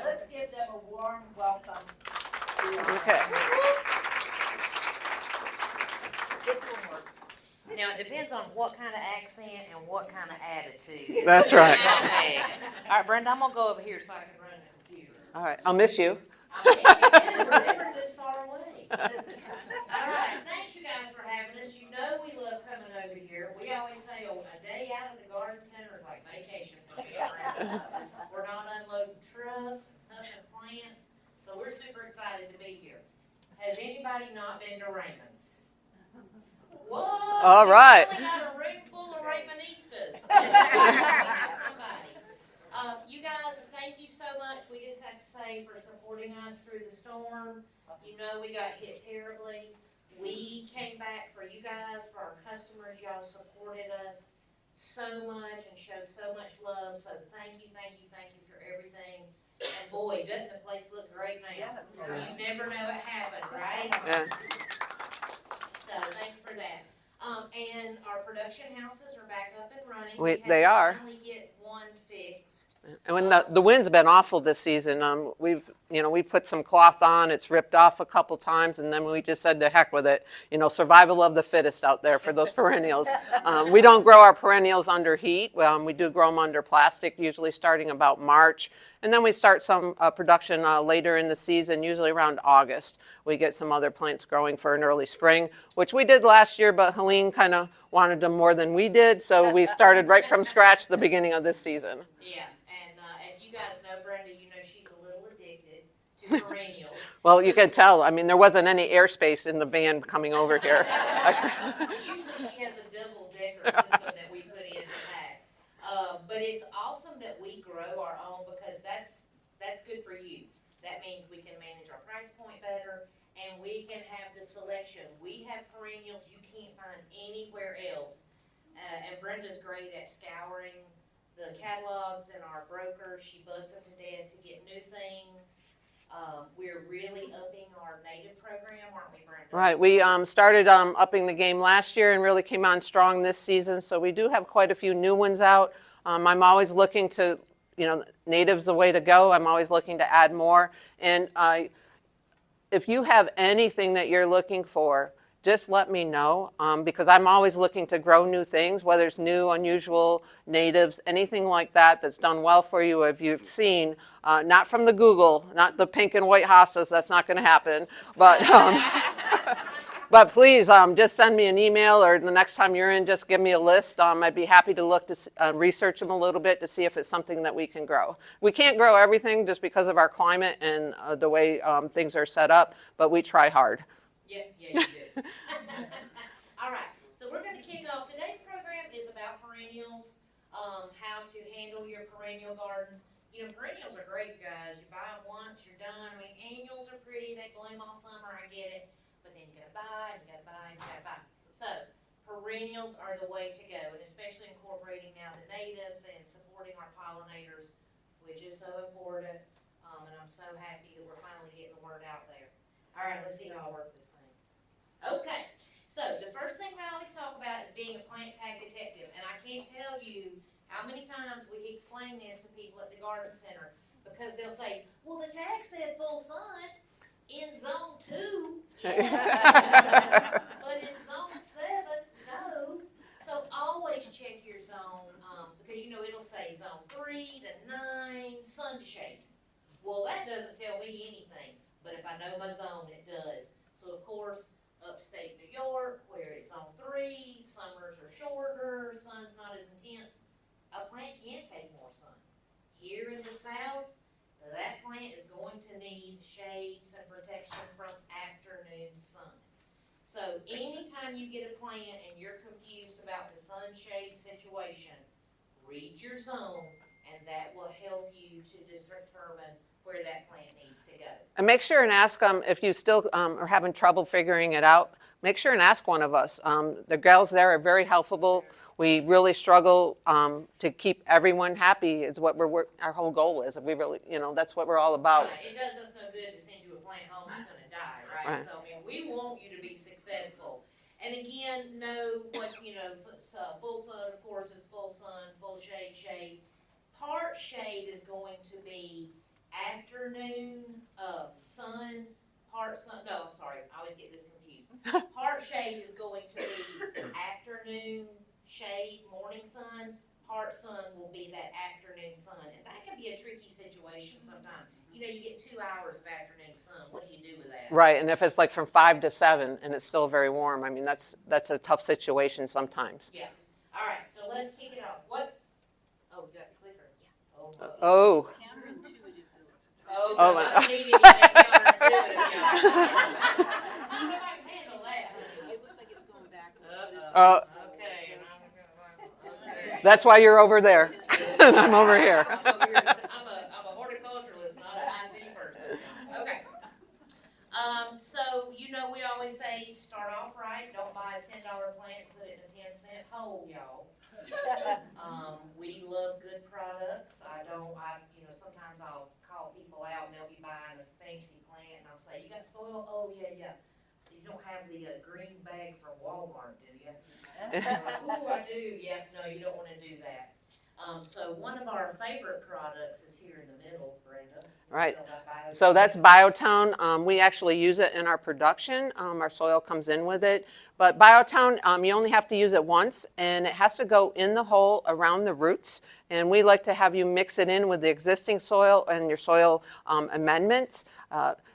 Let's give them a warm welcome. Okay. This one works. Now, it depends on what kind of accent and what kind of attitude. That's right. Okay. All right, Brenda, I'm gonna go over here so I can run the computer. All right. I'll miss you. I miss you too. Remember this far away. All right, thanks you guys for having us. You know we love coming over here. We always say, oh, a day out of the garden center is like vacation for me. We're not unloading trucks, nothing plants, so we're super excited to be here. Has anybody not been to Raymond's? What? All right. We only got a room full of Raymonistas. Somebody. You guys, thank you so much. We just have to say for supporting us through the storm. You know we got hit terribly. We came back for you guys, for our customers. Y'all supported us so much and showed so much love. So thank you for everything. And boy, doesn't the place look great now? You never know it happened, right? Yeah. So thanks for that. And our production houses are back up and running. They are. Finally get one fixed. And when the wind's been awful this season, we put some cloth on. It's ripped off a couple times, and then we just said to heck with it. Survival of the fittest out there for those perennials. We don't grow our perennials under heat. We do grow them under plastic, usually starting about March. And then we start some production later in the season, usually around August. We get some other plants growing for an early spring, which we did last year, but Helene kind of wanted them more than we did, so we started right from scratch the beginning of this season. Yeah, and if you guys know Brenda, you know she's a little addicted to perennials. Well, you can tell. I mean, there wasn't any airspace in the van coming over here. Usually she has a double-decker system that we put in to pack. But it's awesome that we grow our own because that's good for you. That means we can manage our price point better and we can have the selection. We have perennials you can't find anywhere else. And Brenda's great at scouring the catalogs and our brokers. She bugs them to death to get new things. We're really upping our native program, aren't we, Brenda? Right. We started upping the game last year and really came on strong this season. So we do have quite a few new ones out. I'm always looking to, native's the way to go. I'm always looking to add more. And if you have anything that you're looking for, just let me know because I'm always looking to grow new things, whether it's new, unusual, natives, anything like that that's done well for you. If you've seen, not from the Google, not the pink and white hostas, that's not going to happen. But but please just send me an email or the next time you're in, just give me a list. I'd be happy to look to research them a little bit to see if it's something that we can grow. We can't grow everything just because of our climate and the way things are set up, but we try hard. Yeah, you do. All right, so we're going to kick off. Today's program is about perennials, how to handle your perennial gardens. Perennials are great, guys. You buy them once, you're done. I mean, annuals are pretty. They bloom all summer. I get it. But then you got to buy, and you got to buy, and you got to buy. So perennials are the way to go, and especially incorporating now the natives and supporting our pollinators, which is so important. And I'm so happy that we're finally getting the word out there. All right, let's see how I work this thing. Okay, so the first thing we always talk about is being a plant tag detective. And I can't tell you how many times we explain this to people at the garden center because they'll say, well, the tag said full sun in zone 2, yes. But in zone 7, no. So always check your zone because it'll say zone 3 to 9, sun to shade. Well, that doesn't tell me anything. But if I know my zone, it does. So, of course, upstate New York, where it's zone 3, summers are shorter, sun's not as intense, a plant can take more sun. Here in the South, that plant is going to need shade, some protection from afternoon sun. So, anytime you get a plant and you're confused about the sun-shade situation, read your zone, and that will help you to determine where that plant needs to go. And make sure and ask them if you still are having trouble figuring it out. Make sure and ask one of us. The gals there are very helpful. We really struggle to keep everyone happy. Is what our whole goal is. We really, that's what we're all about. Right. It does us no good to send you a plant home that's going to die, right? So we want you to be successful. And again, know what full sun, of course, is full sun, full shade, shade. part shade is going to be afternoon, sun, part sun, no, I'm sorry, I always get this confused. Part shade is going to be afternoon shade, morning sun, part sun will be that afternoon sun, and that can be a tricky situation sometimes. You know, you get 2 hours of afternoon sun, what do you do with that? Right, and if it's like from 5 to 7 and it's still very warm, I mean, that's a tough situation sometimes. Yeah, all right, so let's kick it off. What, oh, you got the clicker? Yeah. Oh, my. Oh, Counterintuitive. Oh, Oh, no, my. I'm needing to make counterintuitive, y'all. I don't know if I can handle that, honey. It looks like it's going backwards. Okay, and okay. that's why you're over there. And I'm over here. I'm a horticulturalist, not an IT person. Okay. So, you know, we always say, start off right, don't buy a $10 plant, put it in a 10-cent hole, y'all. We love good products. You know, sometimes I'll call people out and they'll be buying a fancy plant and I'll say, you got soil? Oh, yeah. So you don't have the green bag from Walmart, do you? Ooh, I do. Yep, no, you don't want to do that. So one of our favorite products is here in the middle, Brenda. Right. Biotone. So that's Biotone. We actually use it in our production. Our soil comes in with it. But Biotone, you only have to use it once, and it has to go in the hole around the roots. And we like to have you mix it in with the existing soil and your soil amendments.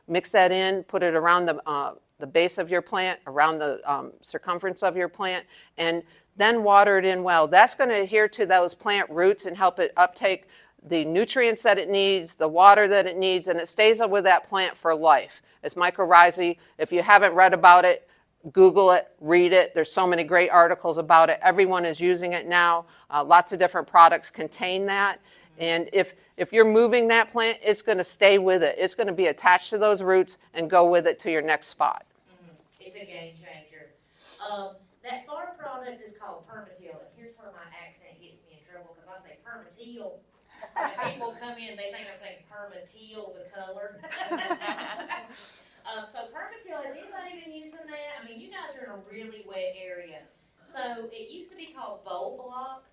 Mix that in, put it around the base of your plant, around the circumference of your plant, and then water it in well. That's going to adhere to those plant roots and help it uptake the nutrients that it needs, the water that it needs, and it stays with that plant for life. It's mycorrhizae. If you haven't read about it, Google it, read it. There's so many great articles about it. Everyone is using it now. Lots of different products contain that. And if you're moving that plant, it's going to stay with it. It's going to be attached to those roots and go with it to your next spot. It's a game changer. That farm product is called Permatil, and here's where my accent gets me in trouble because I say Permatil. And people come in, they think I'm saying Permatil, the color. So Permatil, has anybody been using that? I mean, you guys are in a really wet area. So it used to be called Vol Block.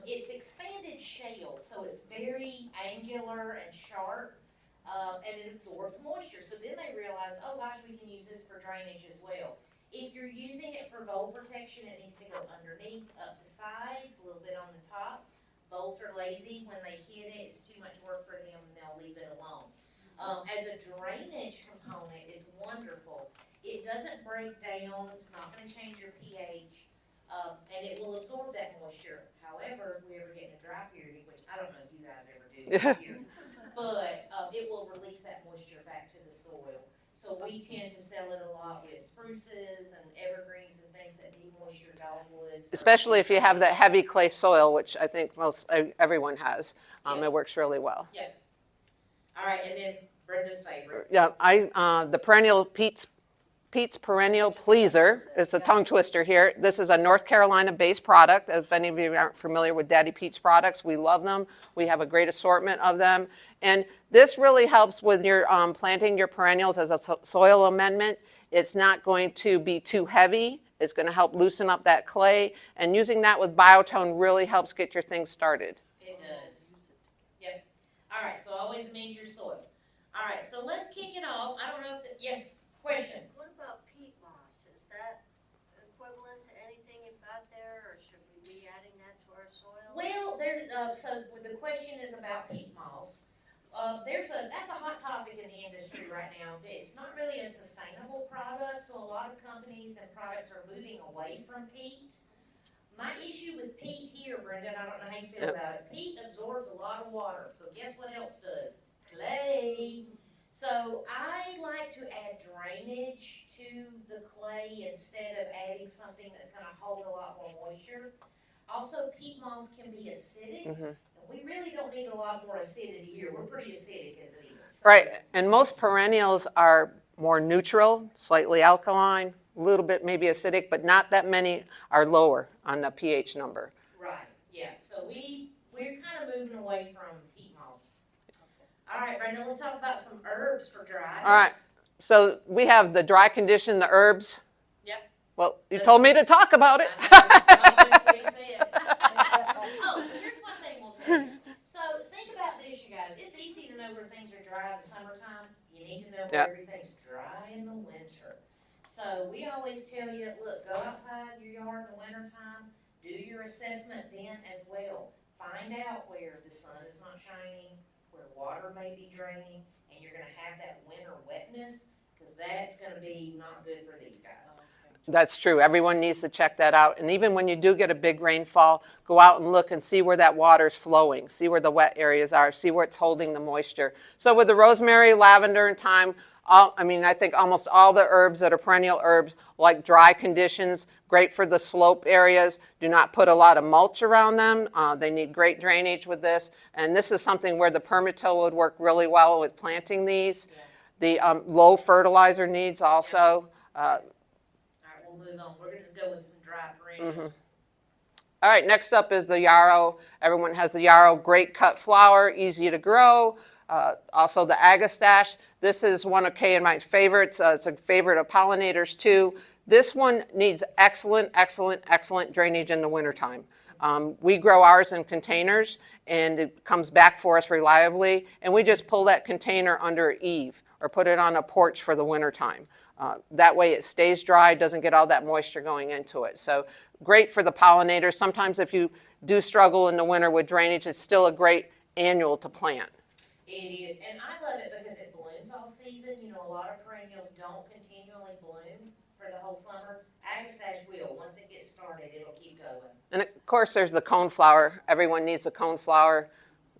It's expanded shale, so it's very angular and sharp, and it absorbs moisture. So then they realized, oh gosh, we can use this for drainage as well. If you're using it for vole protection, it needs to go underneath, up the sides, a little bit on the top. Voles are lazy. When they hit it, it's too much work for them, and they'll leave it alone. As a drainage component, it's wonderful. It doesn't break down. It's not going to change your pH, and it will absorb that moisture. However, if we ever get in a dry period, which I don't know if you guys ever do here, but it will release that moisture back to the soil. So we tend to sell it a lot with spruces and evergreens and things that need moisture, dogwoods. Especially if you have that heavy clay soil, which I think everyone has. It works really well. Yeah. All right, and then Brenda's favorite. Yeah, the Perennial Pete's Perennial Pleaser. It's a tongue twister here. This is a North Carolina-based product. If any of you aren't familiar with Daddy Pete's products, we love them. We have a great assortment of them. And this really helps with your planting your perennials as a soil amendment. It's not going to be too heavy. It's going to help loosen up that clay. And using that with Biotone really helps get your things started. It does. Yep. All right, so always amend your soil. All right, so let's kick it off. I don't know if, yes, question. What about peat moss? Is that equivalent to anything you've got there, or should we be adding that to our soil? Well, so the question is about peat moss. That's a hot topic in the industry right now. It's not really a sustainable product, so a lot of companies and products are moving away from peat. My issue with peat here, Brenda, I don't know how you feel about it. Peat absorbs a lot of water, so guess what else does? Clay. So I like to add drainage to the clay instead of adding something that's going to hold a lot more moisture. Also, peat moss can be acidic. Mm-hmm. We really don't need a lot more acidity here. We're pretty acidic as it is. Right, and most perennials are more neutral, slightly alkaline, a little bit maybe acidic, but not that many are lower on the pH number. Right, yeah. So we're kind of moving away from peat moss. All right, Brenda, let's talk about some herbs for dryness. All right, so we have the dry condition, the herbs. Yep. Well, you told me to talk about it. Oh, here's one thing we'll tell you. the summertime, you need to know Yeah. where everything's dry in the winter. So we always tell you, look, go outside your yard in the wintertime, do your assessment then as well. Find out where the sun is not shining, where water may be draining, and you're gonna have that winter wetness, cause that's gonna be not good for these guys. That's true. Everyone needs to check that out. And even when you do get a big rainfall, go out and look and see where that water's flowing, see where the wet areas are, see where it's holding the moisture. So with the rosemary, lavender, and thyme, I think almost all the herbs that are perennial herbs like dry conditions, great for the slope areas. Do not put a lot of mulch around them. They need great drainage with this. And this is something where the permatill would work really well with planting these. The low fertilizer needs also. All right, we'll move on. We're gonna just go with some dry perennials. All right, next up is the yarrow. Everyone has the yarrow, great cut flower, easy to grow. Also the agastache. This is one of Kay and my favorites. It's a favorite of pollinators too. This one needs excellent, excellent, excellent drainage in the wintertime. We grow ours in containers and it comes back for us reliably. And we just pull that container under an eave or put it on a porch for the wintertime. That way it stays dry, doesn't get all that moisture going into it. So great for the pollinators. Sometimes if you do struggle in the winter with drainage, it's still a great annual to plant. It is, and I love it because it blooms all season. You know, a lot of perennials don't continually bloom for the whole summer. Agastache will. Once it gets started, it'll keep going. And of course, there's the coneflower. Everyone needs a coneflower.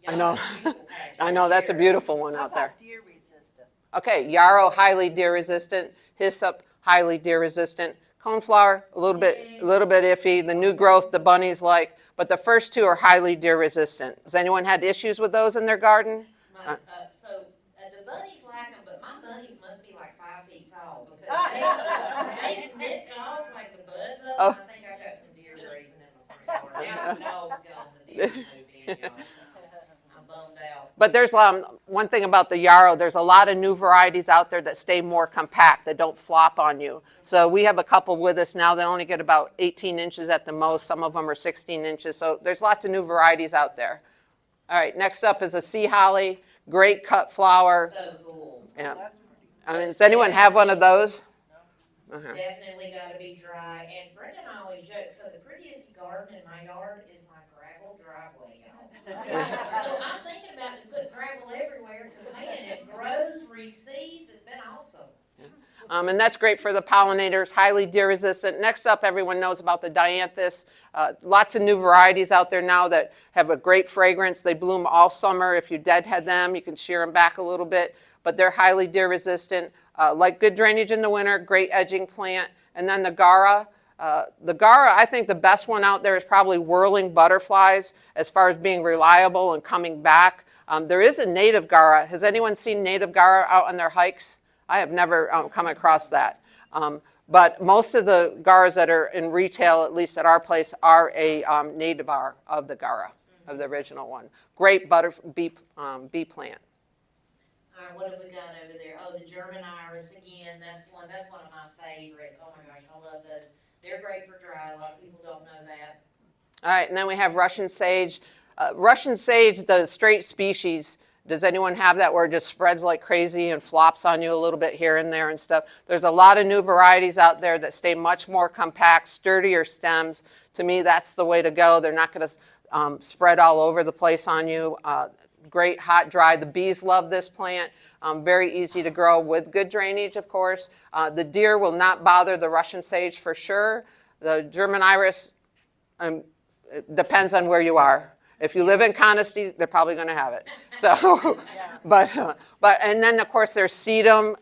I know. Y'all have a beautiful patch I know, out that's a here. beautiful one How out there. about deer resistant? Okay, yarrow, highly deer resistant. Hyssop, highly deer resistant. Coneflower, a little bit iffy. The new growth, the bunnies like, but the first two are highly deer resistant. Has anyone had issues with those in their garden? The bunnies like them, but my bunnies must be like 5 feet tall because they nipped off like the buds of them. Oh. I think I've got some deer grazing in my front yard. Now the dog's gone, the deer moved in, y'all. I'm bummed out. But there's one thing about the yarrow, there's a lot of new varieties out there that stay more compact, that don't flop on you. So we have a couple with us now that only get about 18 inches at the most. Some of them are 16 inches. So there's lots of new varieties out there. All right, next up is a sea holly, great cut flower. So cool. Yeah. Does anyone have one of those? Uh-huh. Definitely gotta be dry. And Brenda and I always joke, so the prettiest garden in my yard is my gravel driveway, y'all. So I'm thinking about just putting gravel everywhere, because man, it grows, reseeds, it's been awesome. And that's great for the pollinators, highly deer resistant. Next up, everyone knows about the dianthus. Lots of new varieties out there now that have a great fragrance. They bloom all summer. If you deadhead them, you can shear them back a little bit, but they're highly deer resistant. Like good drainage in the winter, great edging plant. And then the Gara. I think the best one out there is probably whirling butterflies as far as being reliable and coming back. There is a native Gara. Has anyone seen native Gara out on their hikes? I have never come across that. But most of the Garas that are in retail, at least at our place, are a native of the Gara, of the original one. Great bee plant. All right, what have we got over there? Oh, the German iris again. That's one of my favorites. Oh my gosh, I love those. They're great for dry. A lot of people don't know that. All right, and then we have Russian sage. Russian sage, the straight species. Does anyone have that where it just spreads like crazy and flops on you a little bit here and there and stuff? There's a lot of new varieties out there that stay much more compact, sturdier stems. To me, that's the way to go. They're not going to spread all over the place on you. Great hot, dry. The bees love this plant. Very easy to grow with good drainage, of course. The deer will not bother the Russian sage for sure. The German iris, it depends on where you are. If you live in Conisty, they're probably going to have it. So, but and then of course there's sedum,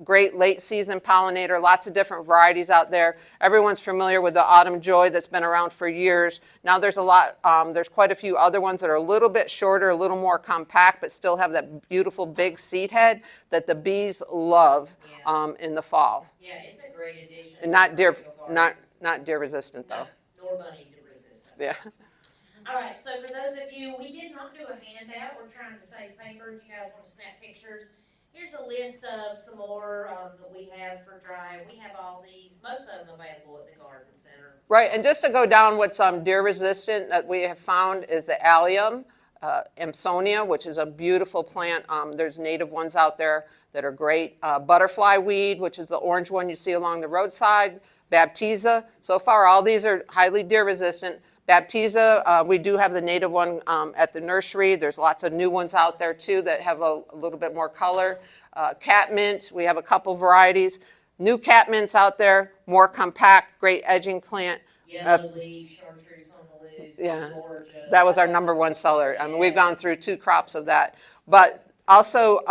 great late season pollinator. Lots of different varieties out there. Everyone's familiar with the autumn joy that's been around for years. Now there's a lot. There's quite a few other ones that are a little bit shorter, a little more compact, but still have that beautiful big seed head that the bees love in the fall. Yeah, it's a great addition. And not deer, to gardens. not deer resistant though. No, nor bunny resistant. Yeah. All right, so for those of you, we did not do a handout. We're trying to save paper. If you guys want to snap pictures, here's a list of some more that we have for dry. We have all these, most of them available at the garden center. Right, and just to go down what's deer resistant that we have found is the allium. Amsonia, which is a beautiful plant. There's native ones out there that are great. Butterfly weed, which is the orange one you see along the roadside. Baptisia. So far, all these are highly deer resistant. Baptisia, we do have the native one at the nursery. There's lots of new ones out there too that have a little bit more color. Catmint, we have a couple varieties. New catmints out there, more compact, great edging plant. Yellow leaf, chartreuse on the loose, Yeah. it's gorgeous. That was our number one seller. I mean, we've gone through 2 crops of that. But also,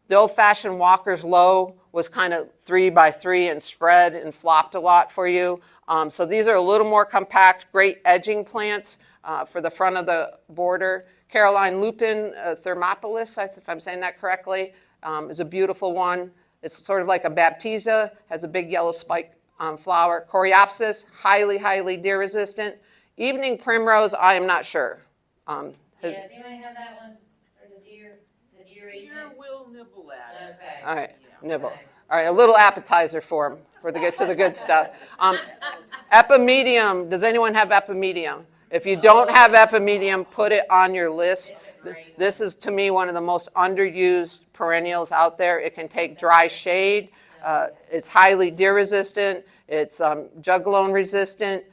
the old-fashioned Walker's Low was kind of 3 by 3 and spread and flopped a lot for you. So these are a little more compact, great edging plants for the front of the border. Caroline Lupin Thermopolis, if I'm saying that correctly, is a beautiful one. It's sort of like a Baptisia, has a big yellow spike flower. Coreopsis, highly, highly deer resistant. Evening primrose, I am not sure. Yeah, does anybody have that one for the deer eating Deer it? will nibble at it. Okay. All right, Yeah. nibble. All right, a little appetizer for them before they get to the good stuff. Epimedium, does anyone have epimedium? If you don't have epimedium, put it on your list. It's a great one. This is, to me, one of the most underused perennials out there. It can take dry shade. It's highly deer resistant. It's juglone resistant.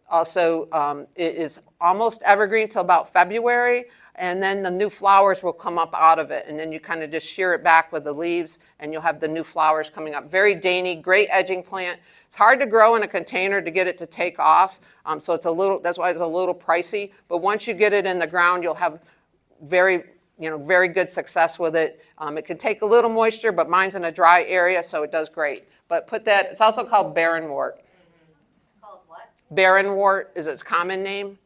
Also, it is almost evergreen till about February, and then the new flowers will come up out of it, and then you kind of just shear it back with the leaves, and you'll have the new flowers coming up. Very dainty, great edging plant. It's hard to grow in a container to get it to take off, so it's a little. That's why it's a little pricey. But once you get it in the ground, you'll have very good success with it. It can take a little moisture, but mine's in a dry area, so it does great. But put that. It's also called barrenwort. It's called what? Barrenwort is its common name.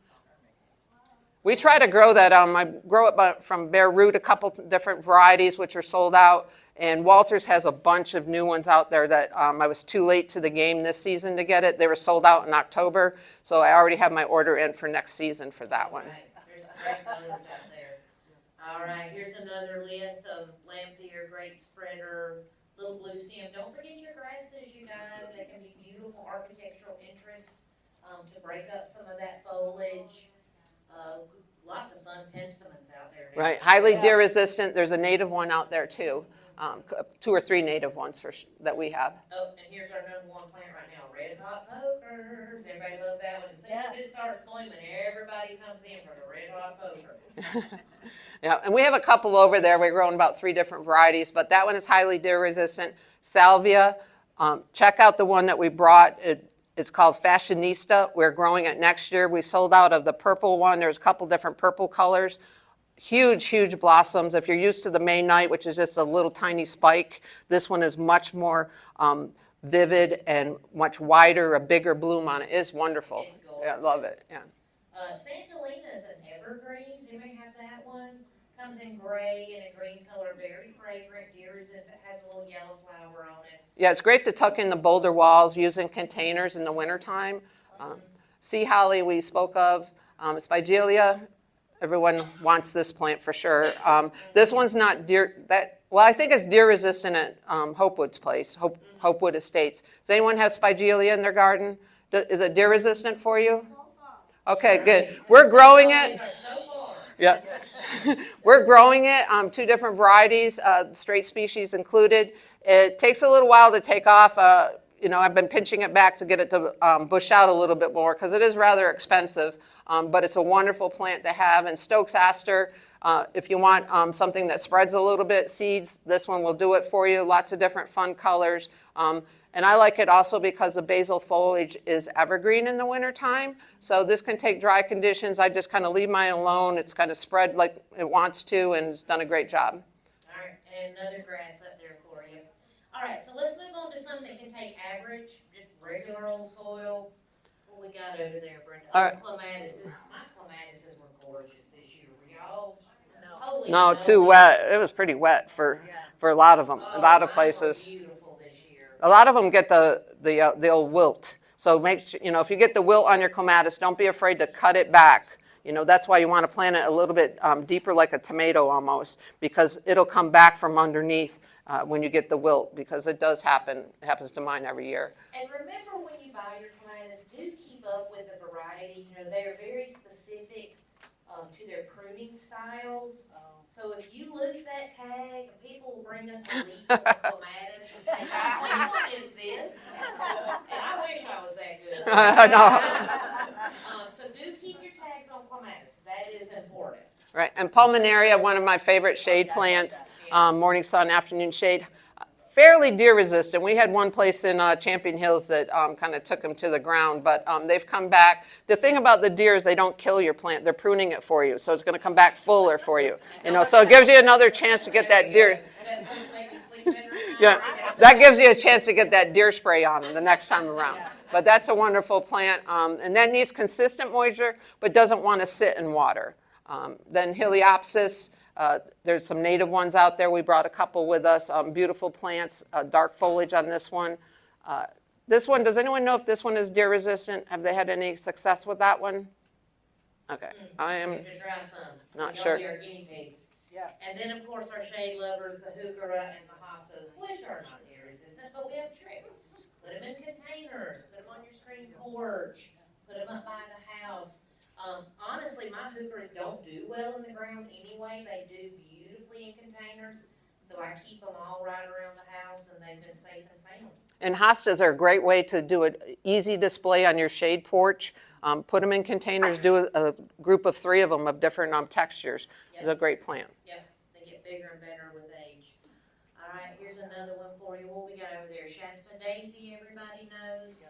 We try to grow that. I grow it from bare root, a couple different varieties which are sold out. And Walters has a bunch of new ones out there that I was too late to the game this season to get it. They were sold out in October, so I already have my order in for next season for that one. Right, there's some great colors out there. All right, here's another list of lamb's ear, grape spreader, little blue stem. Don't forget your grasses, you guys. They can be beautiful architectural interest to break up some of that foliage. Lots of fun penstemons out there now. Right, highly deer resistant. There's a native one out there too. 2 or 3 native ones that we have. Oh, and here's our number one plant right now, red hot pokers. Everybody love that one. As soon as it starts blooming, everybody comes in for the red hot poker. Yeah, and we have a couple over there. We're growing about 3 different varieties, but that one is highly deer resistant. Salvia, check out the one that we brought. It's called Fashionista. We're growing it next year. We sold out of the purple one. There's a couple different purple colors. Huge, huge blossoms. If you're used to the May night, which is just a little tiny spike, this one is much more vivid and much wider, a bigger bloom on it. It's wonderful. It's Yeah, I love it. gorgeous. Yeah. Santolina is an evergreen. Does anybody have that one? Comes in gray and a green color, very fragrant, deer resistant, has a little yellow flower on it. Yeah, it's great to tuck in the boulder walls using containers in the wintertime. Sea holly we spoke of. Spigelia, everyone wants this plant for sure. This one's not I think it's deer resistant at Hopewood's place, Hopewood Estates. Does anyone have Spigelia in their garden? Is it deer resistant for you? Okay, good. We're growing it. These are so far. Yeah. We're growing it, 2 different varieties, straight species included. It takes a little while to take off. I've been pinching it back to get it to bush out a little bit more because it is rather expensive, but it's a wonderful plant to have. And Stokes aster, if you want something that spreads a little bit, seeds, this one will do it for you. Lots of different fun colors. And I like it also because the basal foliage is evergreen in the wintertime. So this can take dry conditions. I just kind of leave mine alone. It's kind of spread like it wants to, and it's done a great job. All right, and another grass up there for you. All right, so let's move on to something that can take average, just regular old soil. What we got over there, Brenda? All right. Clematis. My clematises were gorgeous this year. Were y'all's? Holy No, moly. too wet. It was pretty wet for a lot of them, a lot of Mine were places. beautiful this year. A lot of them get the old wilt. So make sure, if you get the wilt on your clematis, don't be afraid to cut it back. That's why you want to plant it a little bit deeper, like a tomato almost, because it'll come back from underneath when you get the wilt, because it does happen. It happens to mine every year. And remember when you buy your clematis, do keep up with the variety. They are very specific to their pruning styles. So if you lose that tag, people will bring us a leaf of clematis and say, which one is this? And I wish I was that good. I know. So do keep your tags on clematis, that is important. Right, and pulmonaria, one of my favorite shade plants, morning sun, afternoon shade. Fairly deer resistant. We had one place in Champion Hills that kind of took them to the ground, but they've come back. The thing about the deer is they don't kill your plant; they're pruning it for you, so it's going to come back fuller for you. You know, so it gives you another chance to get that deer. That's supposed to make me sleep better at night. Yeah, that gives you a chance to get that deer spray on them the next time around. But that's a wonderful plant, and that needs consistent moisture, but doesn't want to sit in water. Then Heliopsis. There's some native ones out there. We brought a couple with us. Beautiful plants, dark foliage on this one. This one, does anyone know if this one is deer resistant? Have they had any success with that one? Okay, I am We have to try some. not We sure. are guinea pigs. Yeah. And then, of course, our shade lovers, the heuchera and the hostas, which are not deer resistant, but we have a trick. Put them in containers, put them on your screen porch, put them up by the house. Honestly, my heucheras don't do well in the ground anyway. They do beautifully in containers. So I keep them all right around the house, and they've been safe and sound. And hostas are a great way to do an easy display on your shade porch. Put them in containers, do a group of 3 of them of different textures. It's a great plant. Yep, they get bigger and better with age. All right, here's another one for you. What we got over there? Shasta daisy, everybody knows.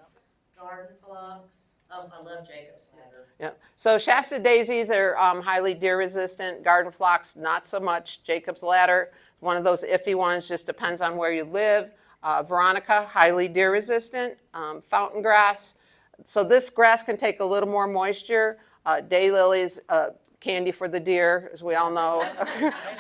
Garden phlox. Oh, I love Jacob's ladder. Yeah. So Shasta daisies are highly deer resistant. Garden phlox, not so much. Jacob's ladder, one of those iffy ones, just depends on where you live. Veronica, highly deer resistant. Fountain grass. So this grass can take a little more moisture. Daylilies, candy for the deer, as we all know.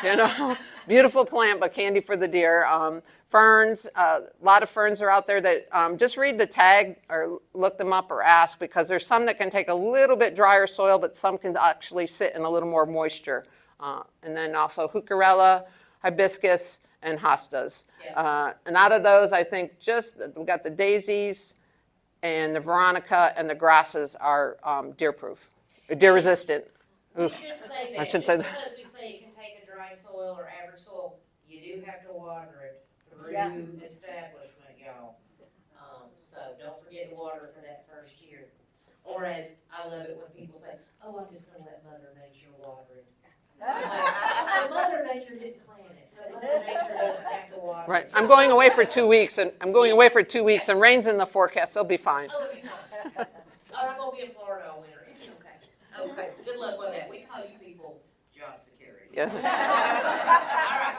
You know, beautiful plant, but candy for the deer. Ferns, a lot of ferns are out there that just read the tag or look them up or ask, because there's some that can take a little bit drier soil, but some can actually sit in a little more moisture. And then also heucherella, hibiscus, and hostas. And out of those, I think we got the daisies and the veronica and the grasses are deer-proof, deer resistant. We should say that. I should say that. Just because we say it can take a dry soil or average soil, you do have to water it through Yeah. establishment, y'all. So don't forget to water for that first year. Or as I love it when people say, oh, I'm just gonna let Mother Nature water it. Well, Mother Nature didn't plant it, so Mother Nature doesn't have to water it. Right. I'm going away for 2 weeks, and rain's in the forecast. They'll be fine. Oh, it'll be fine. Oh, I'm gonna be in Florida all winter. Okay. Okay. Good luck with that. We call you people job security. Yes. All right.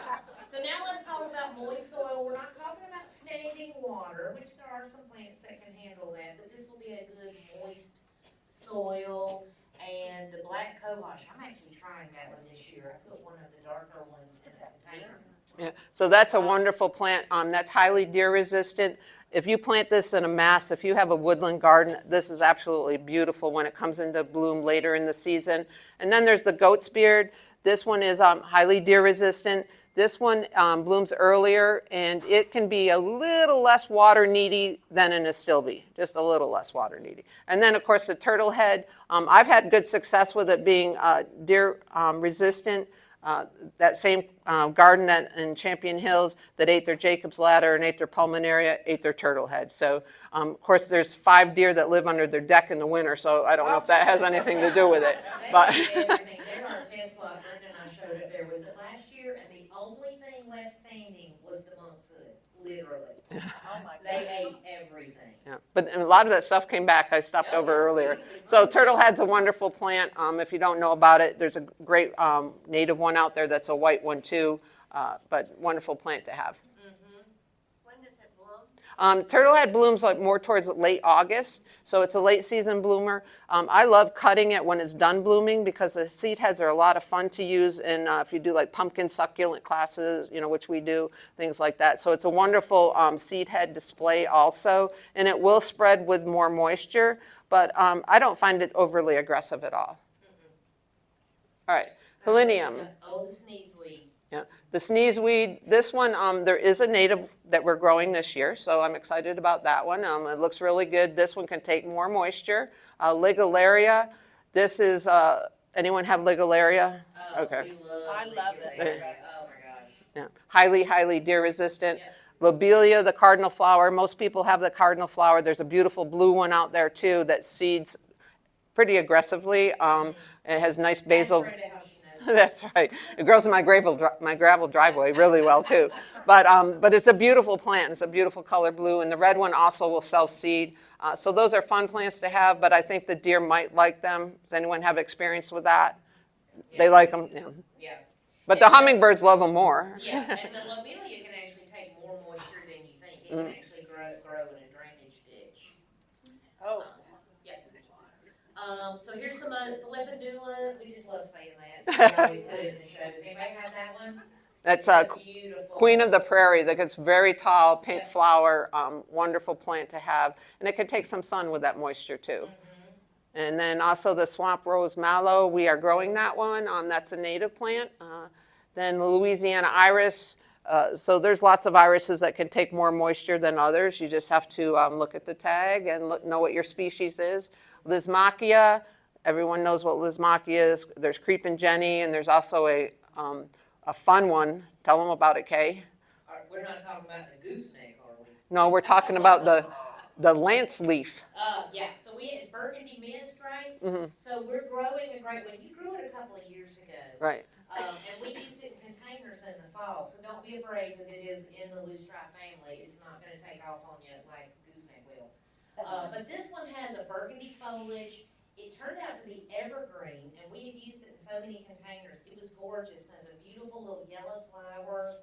So now let's talk about moist soil. We're not talking about standing water, which there are some plants that can handle that, but this will be a good moist soil. And the black cohosh, I'm actually trying that one this year. I put one of the darker ones in a container. Yeah. So that's a wonderful plant. That's highly deer resistant. If you plant this in a mass, if you have a woodland garden, this is absolutely beautiful when it comes into bloom later in the season. And then there's the goat's beard. This one is highly deer resistant. This one blooms earlier, and it can be a little less water needy than an astilbe, just a little less water needy. And then, of course, the turtle head. I've had good success with it being deer resistant. That same garden in Champion Hills that ate their Jacob's ladder and ate their pulmonaria ate their turtle head. So, of course, there's 5 deer that live under their deck in the winter, so I don't know if that has anything to do with it. But They ate everything. There are 10 spot, Brenda and I showed it there. Was it last year? And the only thing left standing was the monkshood, literally. Oh my They ate everything. yeah, but a lot of that stuff came back. I stopped over earlier. So turtlehead's a wonderful plant. If you don't know about it, there's a great native one out there that's a white one too, but wonderful plant to have. When does it bloom? Turtlehead blooms like more towards late August, so it's a late season bloomer. I love cutting it when it's done blooming because the seed heads are a lot of fun to use, and if you do like pumpkin succulent classes, which we do, things like that. So it's a wonderful seed head display also, and it will spread with more moisture, but I don't find it overly aggressive at all. All right, Helenium. Oh, the sneezeweed. Yeah, the sneezeweed, this one, there is a native that we're growing this year, so I'm excited about that one. It looks really good. This one can take more moisture. Ligularia, this is anyone have Ligularia? Oh, Okay. we love. I love it. Ligularia. Oh my gosh. Yeah. Highly deer resistant. Yep. Lobelia, the cardinal flower. Most people have the cardinal flower. There's a beautiful blue one out there too that seeds pretty aggressively. It has nice basil. Ask Brenda how she knows. That's right. It grows in my gravel driveway really well too. But it's a beautiful plant. It's a beautiful color blue, and the red one also will self-seed. So those are fun plants to have, but I think the deer might like them. Does anyone have experience with that? They Yeah. like them. Yeah. Yeah. But the hummingbirds love them more. Yeah, and the lobelia can actually take more moisture than you think. It can actually grow in a drainage ditch. Oh. Yeah. So here's some Philippodula. We just love saying that. So we always put it in the show. Does anybody have that one? That's It's a beautiful. Queen of the Prairie that gets very tall, pink Yeah. flower, wonderful plant to have. And it can take some sun with that moisture too. And then also the swamp rose mallow, we are growing that one. That's a native plant. Then the Louisiana iris. So there's lots of irises that can take more moisture than others. You just have to look at the tag and know what your species is. Lismachia, everyone knows what Lismachia is. There's creeping Jenny, and there's also a fun one. Tell them about it, Kay. We're not talking about the gooseneck, are we? No, we're talking about the lance leaf. Yeah, so it's burgundy mist, right? So we're growing a great one. You grew it a couple of years ago. Right. And we use it in containers in the fall, so don't be afraid because it is in the loosestrife family. It's not going to take off on you like gooseneck will. But this one has a burgundy foliage. It turned out to be evergreen, and we have used it in so many containers. It was gorgeous. It has a beautiful little yellow flower.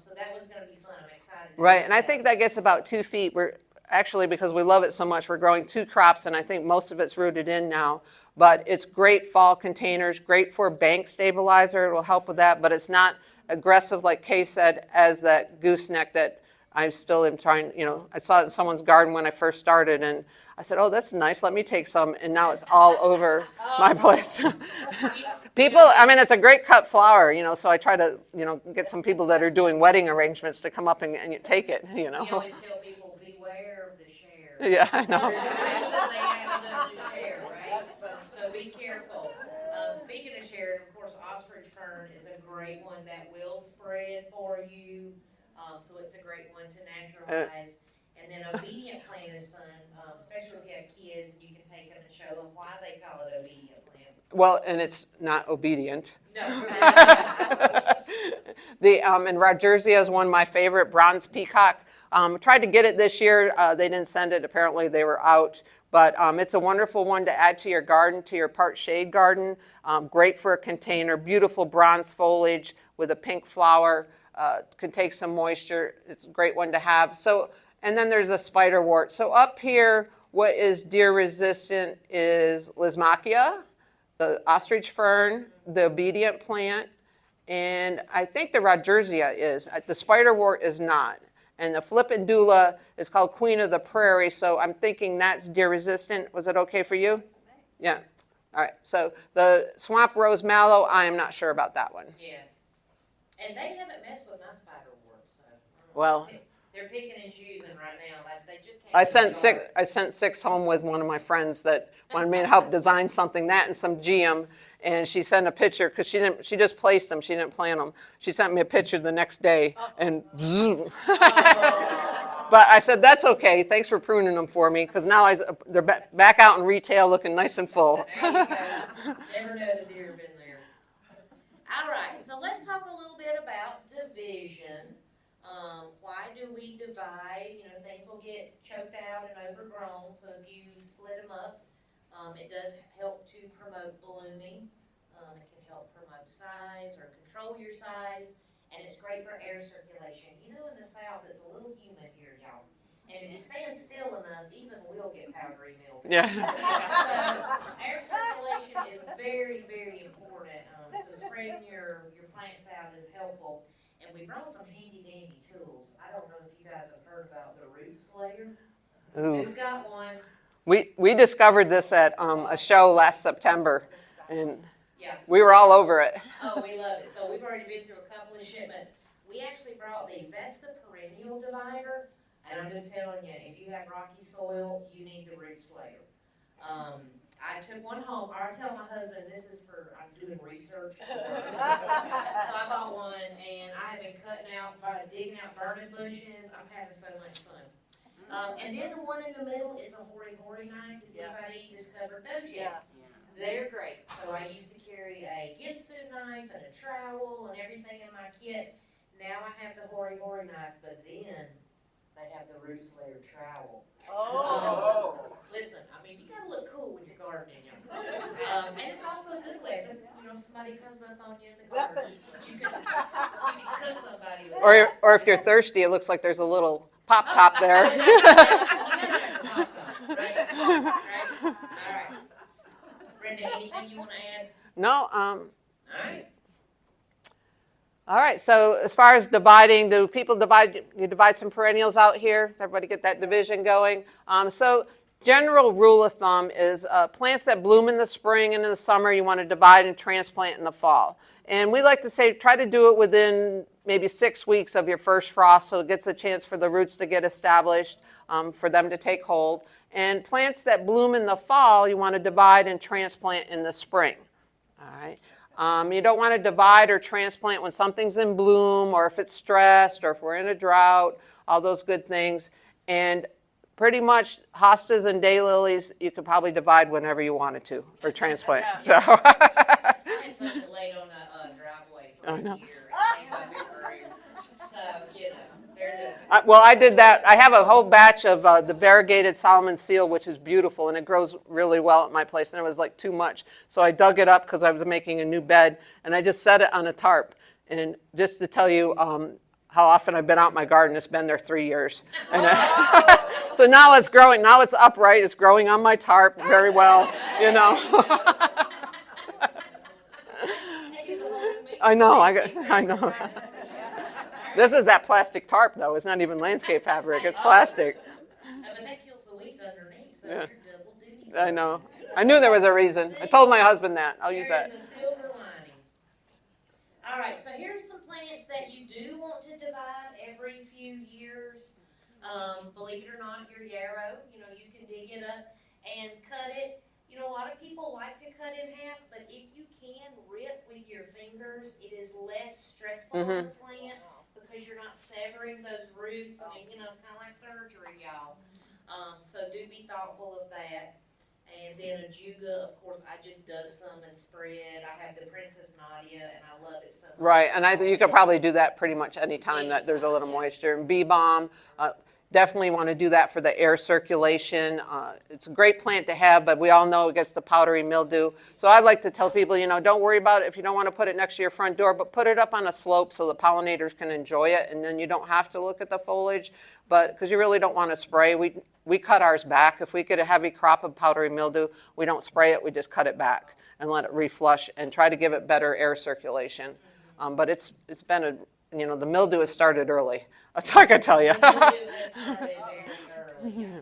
So that one's going to be fun. I'm excited. Right, and I think that gets about 2 feet. We're actually, because we love it so much, we're growing 2 crops, and I think most of it's rooted in now. But it's great fall containers, great for bank stabilizer. It will help with that, but it's not aggressive, like Kay said, as that gooseneck that I still am trying. I saw it in someone's garden when I first started, and I said, oh, that's nice. Let me take some, and now it's all over my place. People, it's a great cut flower, so I try to, get some people that are doing wedding arrangements to come up and take it, We always tell people, beware of the share. Yeah, I know. There's a reason they have enough to share, right? So be careful. Speaking of share, of course, ostrich fern is a great one that will spread for you. So it's a great one to naturalize. And then obedient plant is fun, especially if you have kids. You can take them and show them why they call it obedient plant. Well, and it's not obedient. No. And Rogersia is one of my favorite, bronze peacock. Tried to get it this year. They didn't send it. Apparently they were out. But it's a wonderful one to add to your garden, to your part shade garden. Great for a container. Beautiful bronze foliage with a pink flower. Can take some moisture. It's a great one to have. So, and then there's a spiderwort. So up here, what is deer resistant is Lismachia, the ostrich fern, the obedient plant, and I think the Rogersia is. The spiderwort is not. And the Philippodula is called Queen of the Prairie, so I'm thinking that's deer resistant. Was it okay for you? Yeah. All right. So the swamp rose mallow, I am not sure about that one. Yeah. And they haven't messed with my spiderwort, so. Well, they're picking and choosing right now. Like they just. I sent 6 home with one of my friends that wanted me to help design something, that and some GM. And she sent a picture because she just placed them. She didn't plant them. She sent me a picture the next day, and zoom. But I said that's okay. Thanks for pruning them for me because now they're back out in retail, looking nice and full. There you go. Never know the deer have been there. All right, so let's talk a little bit about division. Why do we divide? Things will get choked out and overgrown. So if you split them up, it does help to promote blooming. It can help promote size or control your size, and it's great for air circulation. In the South, it's a little humid here, y'all. And if you stand still enough, even we'll get powdery milk. Yeah. So air circulation is very, very important. So spreading your plants out is helpful. And we brought some handy dandy tools. I don't know if you guys have heard about the root slayer. Ooh. Who's got one? We discovered this at a show last September, and Yeah. we were all over it. Oh, we love it. So we've already been through a couple of shipments. We actually brought these. That's the perennial divider. And I'm just telling you, if you have rocky soil, you need the root slayer. I took one home, or I tell my husband, this is for, I'm doing research for her. So I bought one, and I have been cutting out, digging out burning bushes, I'm having so much fun. And then the one in the middle is a hori knife, does anybody discover those yet? They're great, so I used to carry a ginsu knife and a trowel and everything in my kit. Now I have the hori knife, but then they have the root slayer trowel. Oh. Listen, I mean, you gotta look cool when you're gardening. And it's also a good weapon, you know, if somebody comes up on you in the garden, Weapons. you can cut somebody with it. Or if you're thirsty, it looks like there's a little pop top there. Right? Alright. Brenda, anything you wanna add? No, Alright. all right, so as far as dividing, do people divide, you divide some perennials out here? Does everybody get that division going? So general rule of thumb is plants that bloom in the spring and in the summer, you want to divide and transplant in the fall. And we like to say, try to do it within maybe 6 weeks of your first frost, so it gets a chance for the roots to get established, for them to take hold. And plants that bloom in the fall, you want to divide and transplant in the spring. All right. You don't want to divide or transplant when something's in bloom, or if it's stressed, or if we're in a drought, all those good things. And pretty much hostas and daylilies, you could probably divide whenever you wanted to, or transplant. So, I had something laid on a driveway for I a know. year. It came up in grew. So, you know, they're doing well, I did that. I have a whole batch of the variegated Solomon seal, which is beautiful, and it grows really well at my place, and it was like too much. So I dug it up because I was making a new bed, and I just set it on a tarp. And just to tell you how often I've been out in my garden, it's been there 3 years. And, so now it's growing. Now it's upright. It's growing on my tarp very well, you know. They use a whole new meaning. I know. I know. This is that plastic tarp, though. It's not even landscape fabric. It's plastic. But that kills the weeds underneath, so Yeah. you're double duty. I know. I knew there was a reason. I told my husband that. I'll use that. There is a silver lining. All right, so here's some plants that you do want to divide every few years. Believe it or not, your yarrow, you know, you can dig it up and cut it. You know, a lot of people like to cut in half, but if you can rip with your fingers, it is less stressful on the plant because you're not severing those roots. I mean, you know, it's kind of like surgery, y'all. So do be thoughtful of that. And then a juga, of course, I just dug some and spread. I have the Princess Nadia, and I love it so much. Right, and I think you could probably do that pretty much any time that there's a little moisture. And bee balm, definitely want to do that for the air circulation. It's a great plant to have, but we all know it gets the powdery mildew. So I like to tell people, you know, don't worry about it if you don't want to put it next to your front door, but put it up on a slope so the pollinators can enjoy it, and then you don't have to look at the foliage. But because you really don't want to spray, we cut ours back. If we get a heavy crop of powdery mildew, we don't spray it, we just cut it back and let it reflush and try to give it better air circulation. But it's been a, you know, the mildew has started early. That's all I can tell you. The mildew has started very early, yeah.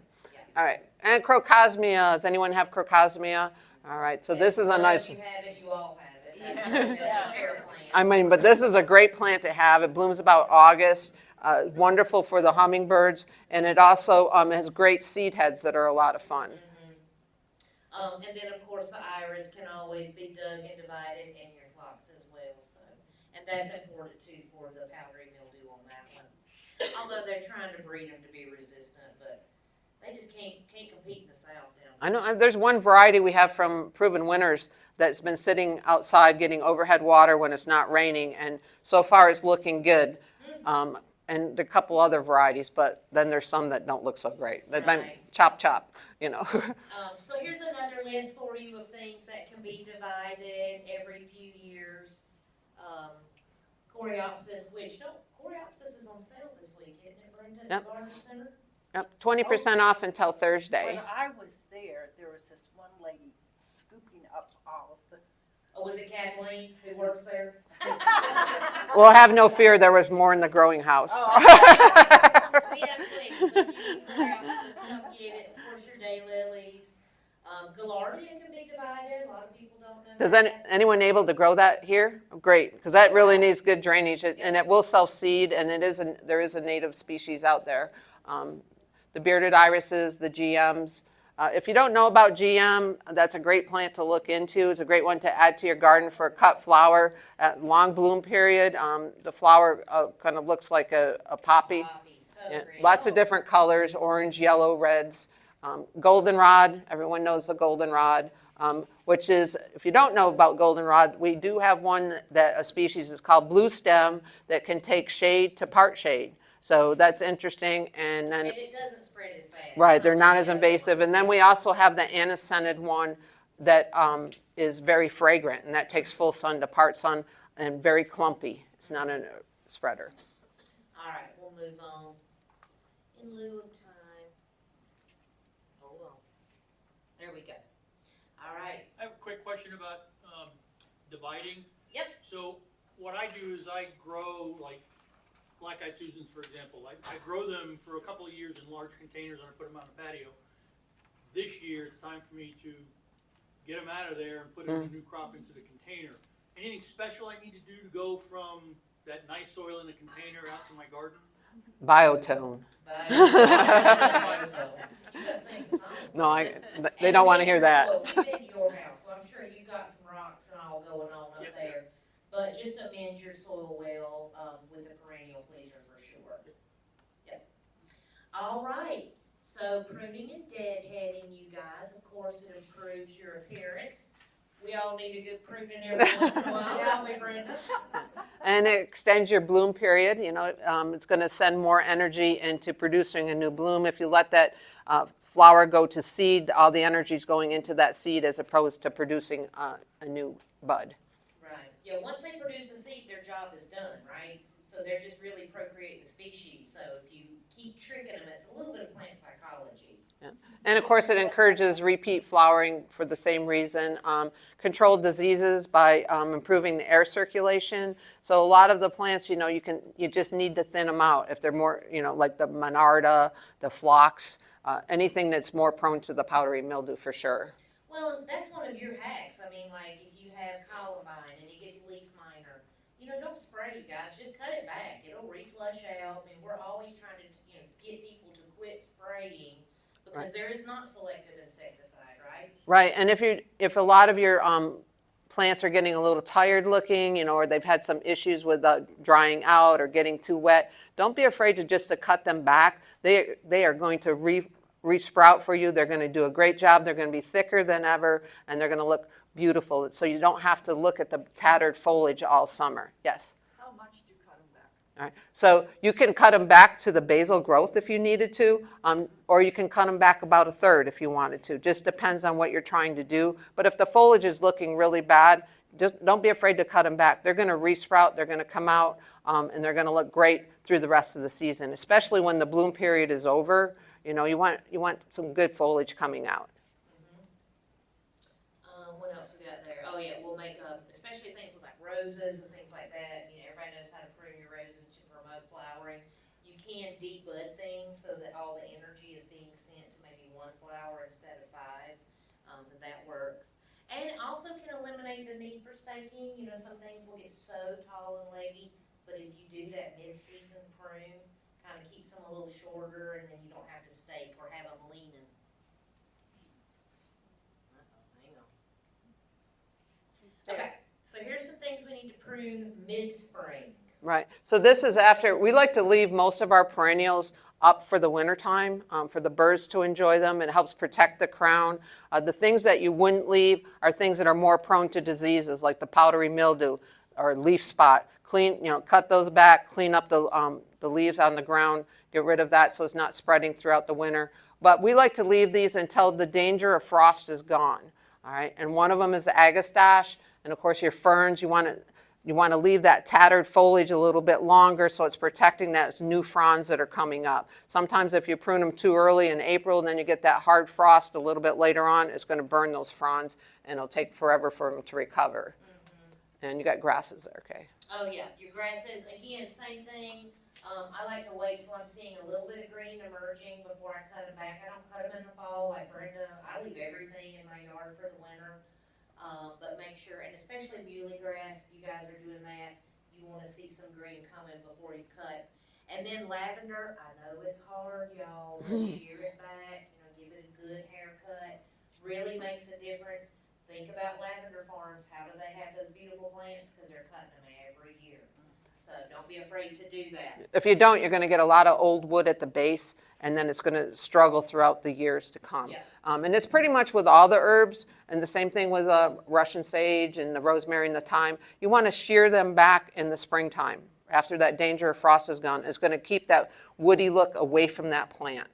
All right, and crocosmia. Does anyone have crocosmia? All right, so this is a nice. If you have it, you all have it. That's a chair plant. I mean, but this is a great plant to have. It blooms about August. Wonderful for the hummingbirds, and it also has great seed heads that are a lot of fun. And then, of course, the iris can always be dug and divided in your phlox as well. So, and that's important too for the powdery mildew on that one. Although they're trying to breed them to be resistant, but they just can't compete in the south down I know there's one variety we have from Proven Winners that's been sitting outside getting overhead water when it's not raining, and so far it's looking good. And a couple other varieties, but then there's some that don't look so great. They've been chop, you know. So here's another list for you of things that can be divided every few years. Coreopsis, which, Coreopsis is on sale this week, isn't it, Brenda? Yep. At the garden center? Yep, 20% off until Thursday. When I was there was this one lady scooping up all of the. Oh, was it Kathleen who works there? Well, have no fear, there was more in the growing house. Yeah, please, if you need Coreopsis, come get it. Of course, your daylilies. Gaillardia can be divided, a lot of people don't know Does that. anyone able to grow that here? Great, because that really needs good drainage, and it will self-seed, and there is a native species out there. The bearded irises, the GMs, If you don't know about GM, that's a great plant to look into. It's a great one to add to your garden for a cut flower. At long bloom period, the flower kind of looks like a poppy. Poppy, so Yeah, pretty. lots of different colors, orange, yellow, reds. Goldenrod, everyone knows the goldenrod, which is, if you don't know about goldenrod, we do have one that a species is called blue stem that can take shade to part shade. So that's interesting. And then, And it doesn't spread as fast. right, they're Some not of as the other invasive. And ones. then we also have the aniscented one that is very fragrant, and that takes full sun to part sun and very clumpy. It's not a spreader. All right, we'll move on. In lieu of time. Hold on. There we go. All right. I have a quick question about dividing. Yep. So what I do is I grow like black-eyed Susans, for example. I grow them for a couple of years in large containers and I put them on the patio. This year, it's time for me to get them out of there and put in a new crop into the container. Anything special I need to do to go from that nice soil in the container out to my garden? Biotone. Bye. You gotta sing the song. No, they don't want to hear that. We've been to your house, so I'm sure you've got some rocks and all going on up Yep. there. But just amend your soil well, with a perennial pleaser for sure. Yep. All right, so pruning and deadheading, you guys, of course, it improves your appearance. We all need a good pruning every once in a while, don't we, Brenda? And it extends your bloom period. You know, it's going to send more energy into producing a new bloom. If you let that flower go to seed, all the energy is going into that seed as opposed to producing a new bud. Right, yeah, once they produce a seed, their job is done, right? So they're just really procreating the species, so if you keep tricking them, it's a little bit of plant psychology. And of course, it encourages repeat flowering for the same reason. Controlled diseases by improving the air circulation. So a lot of the plants, you know, you just need to thin them out. If they're more, you know, like the monarda, the phlox, anything that's more prone to the powdery mildew for sure. Well, that's one of your hacks. I mean, like, if you have columbine and it gets leaf miner, you know, don't spray, you guys. Just cut it back. It'll reflush out. I mean, we're always trying to, you know, get people to quit spraying because there is not selective insecticide, right? Right, and if a lot of your plants are getting a little tired looking, you know, or they've had some issues with drying out or getting too wet, don't be afraid to cut them back. They are going to re-sprout for you. They're going to do a great job. They're going to be thicker than ever, and they're going to look beautiful. So you don't have to look at the tattered foliage all summer. Yes? How much do you cut them back? All right. So you can cut them back to the basal growth if you needed to, or you can cut them back about a third if you wanted to. Just depends on what you're trying to do. But if the foliage is looking really bad, just don't be afraid to cut them back. They're going to re-sprout, they're going to come out, and they're going to look great through the rest of the season, especially when the bloom period is over. You know, you want some good foliage coming out. What else we got there? Oh yeah, we'll make especially things with like roses and things like that. You know, everybody knows how to prune your roses to promote flowering. You can debud things so that all the energy is being sent to maybe one flower instead of 5. That works. And it also can eliminate the need for staking. You know, some things will get so tall and leggy, but if you do that mid-season prune, kind of keeps them a little shorter, and then you don't have to stake or have them leaning. Hang on. Okay, so here's some things we need to prune mid-spring. Right. So this is after, we like to leave most of our perennials up for the wintertime, for the birds to enjoy them. It helps protect the crown. The things that you wouldn't leave are things that are more prone to diseases, like the powdery mildew or leaf spot. Cut those back, clean up the leaves on the ground, get rid of that so it's not spreading throughout the winter. But we like to leave these until the danger of frost is gone. All right. And one of them is the agastache, and of course your ferns. You want to leave that tattered foliage a little bit longer so it's protecting those new fronds that are coming up. Sometimes if you prune them too early in April and then you get that hard frost a little bit later on, it's going to burn those fronds and it'll take forever for them to recover. Mm-hmm. And you got grasses there, okay? Oh yeah, your grasses, again, same thing. I like to wait till I'm seeing a little bit of green emerging before I cut them back. I don't cut them in the fall like Brenda. I leave everything in my yard for the winter. But make sure, and especially muley grass, if you guys are doing that, you want to see some green coming before you cut. And then lavender, I know it's hard, y'all, but shear it back, give it a good haircut, really makes a difference. Think about lavender farms, how do they have those beautiful plants? Cause they're cutting them every year. So don't be afraid to do that. If you don't, you're going to get a lot of old wood at the base, and then it's going to struggle throughout the years to come. Yeah. And it's pretty much with all the herbs, and the same thing with Russian sage and the rosemary and the thyme. You want to shear them back in the springtime after that danger of frost is gone. It's going to keep that woody look away from that plant.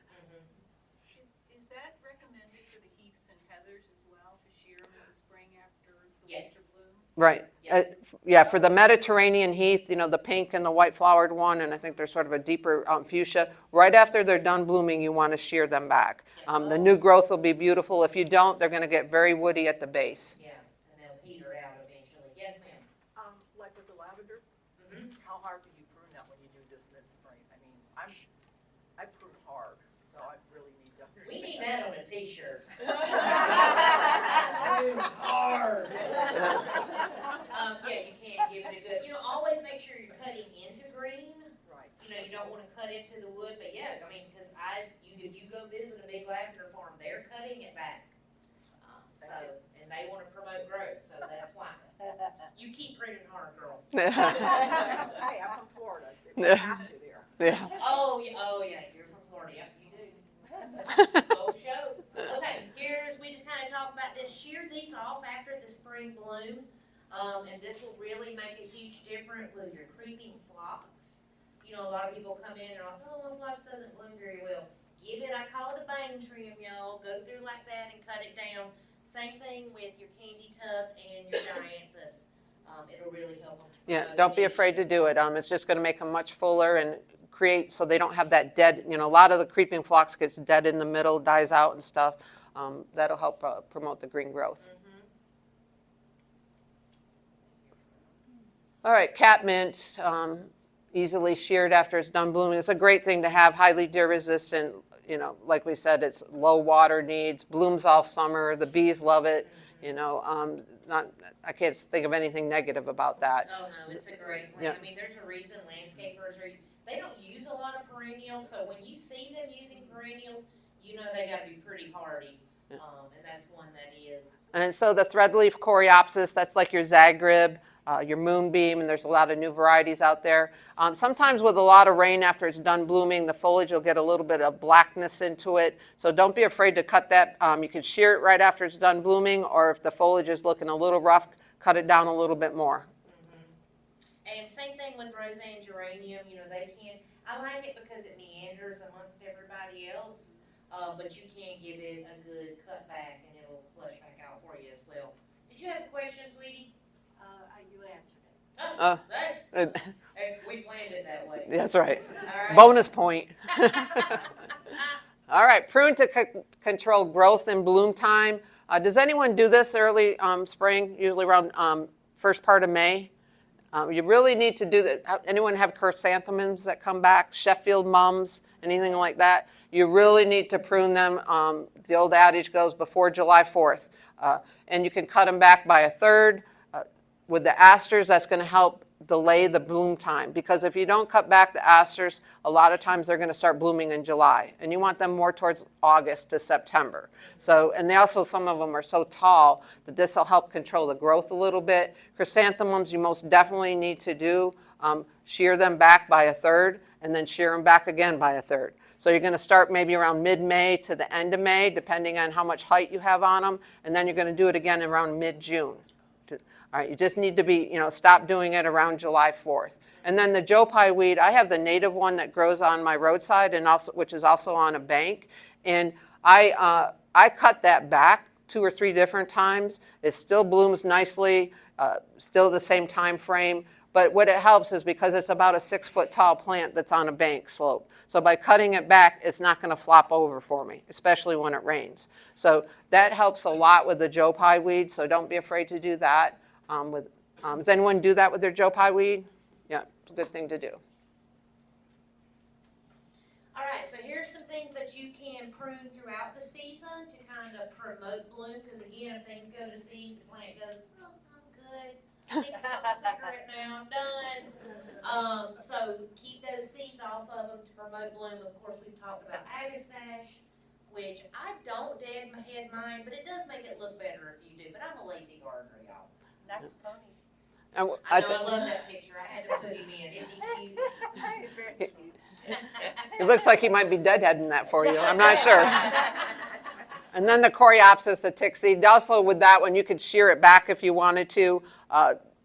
Is that recommended for the heaths and heathers as well, to shear them in the spring after the winter Yes. Right. Yeah. Yeah, for the Mediterranean heath, the pink and the white flowered one, and I think there's sort of a deeper fuchsia, right after they're done blooming, you want to shear them back. The new growth will be beautiful. If you don't, they're going to get very woody at the base. Yeah, and they'll peter out eventually. Yes, ma'am. Like with the lavender, how hard do you prune that when you do this mid-spring? I mean, I prune hard, so I really need to understand. We need that on a t-shirt. Hard. Yeah, you can't give it a good, always make sure you're cutting into green. Right. You don't wanna cut into the wood, but yeah, I mean, cause if you go visit a big lavender farm, they're cutting it back. And they wanna promote growth, so that's why. You keep pruning hard, girl. Hey, I'm from Florida, we have to there. Yeah. Oh, yeah, you're from Florida, yep, you do. Oh, show. Okay, we just kinda talked about this, shear these off after the spring bloom. And this will really make a huge difference with your creeping phlox. A lot of people come in and are like, oh, phlox doesn't bloom very well. I call it a bang trim, y'all. Go through like that and cut it down. Same thing with your candy tuft and your dianthus. It'll really help them. Yeah, don't be afraid to do it. It's just going to make them much fuller and create so they don't have that dead, a lot of the creeping phlox gets dead in the middle, dies out and stuff. That'll help promote the green growth. All right, catmint, easily sheared after it's done blooming. It's a great thing to have, highly deer resistant. Like we said, it's low water needs, blooms all summer. The bees love it. I can't think of anything negative about that. Oh, no, it's a great plant. Yeah. I mean, there's a reason landscapers they don't use a lot of perennials, so when you see them using perennials, they gotta be pretty hardy. And that's one that is. And so the threadleaf coreopsis, that's like your Zagreb, your moonbeam, and there's a lot of new varieties out there. Sometimes with a lot of rain after it's done blooming, the foliage will get a little bit of blackness into it. So don't be afraid to cut that. You can shear it right after it's done blooming, or if the foliage is looking a little rough, cut it down a little bit more. And same thing with Roseanne geranium, I like it because it meanders amongst everybody else, but you can give it a good cut back and it'll flush back out for you as well. Did you have a question, sweetie? You answered it. Oh, hey, we planned it that way. That's right. All right. Bonus point. All right, prune to control growth and bloom time. Does anyone do this early spring, usually around first part of May? You really need to do that. Anyone have chrysanthemums that come back, Sheffield mums, anything like that? You really need to prune them. The old adage goes before July 4th. And you can cut them back by a third. With the asters, that's going to help delay the bloom time, because if you don't cut back the asters, a lot of times they're going to start blooming in July, and you want them more towards August to September. So, and they also, some of them are so tall that this will help control the growth a little bit. Chrysanthemums, you most definitely need to do, shear them back by a third, and then shear them back again by a third. So you're going to start maybe around mid-May to the end of May, depending on how much height you have on them, and then you're going to do it again around mid-June. All right, you just need to be, stop doing it around July 4th. And then the Joe Pye weed, I have the native one that grows on my roadside, and also, which is also on a bank. And I cut that back 2 or 3 different times. It still blooms nicely, still the same time frame. But what it helps is because it's about a 6-foot tall plant that's on a bank slope. So by cutting it back, it's not going to flop over for me, especially when it rains. So that helps a lot with the Joe Pye weed, so don't be afraid to do that. Does anyone do that with their Joe Pye weed? Yeah, it's a good thing to do. All right, so here's some things that you can prune throughout the season to kind of promote bloom, because again, if things go to seed, the plant goes, oh, I'm good. I need to smoke a cigarette now, I'm done. So keep those seeds off of them to promote bloom. Of course, we've talked about agastache, which I don't dead head mine, but it does make it look better if you do, but I'm a lazy gardener, y'all. Nice pony. And I know, I love that picture, I had to put him in, isn't he cute? Very cute. it looks like he might be deadheading that for you. I'm not sure. And then the coreopsis, the tick seed. Also with that one, you could shear it back if you wanted to.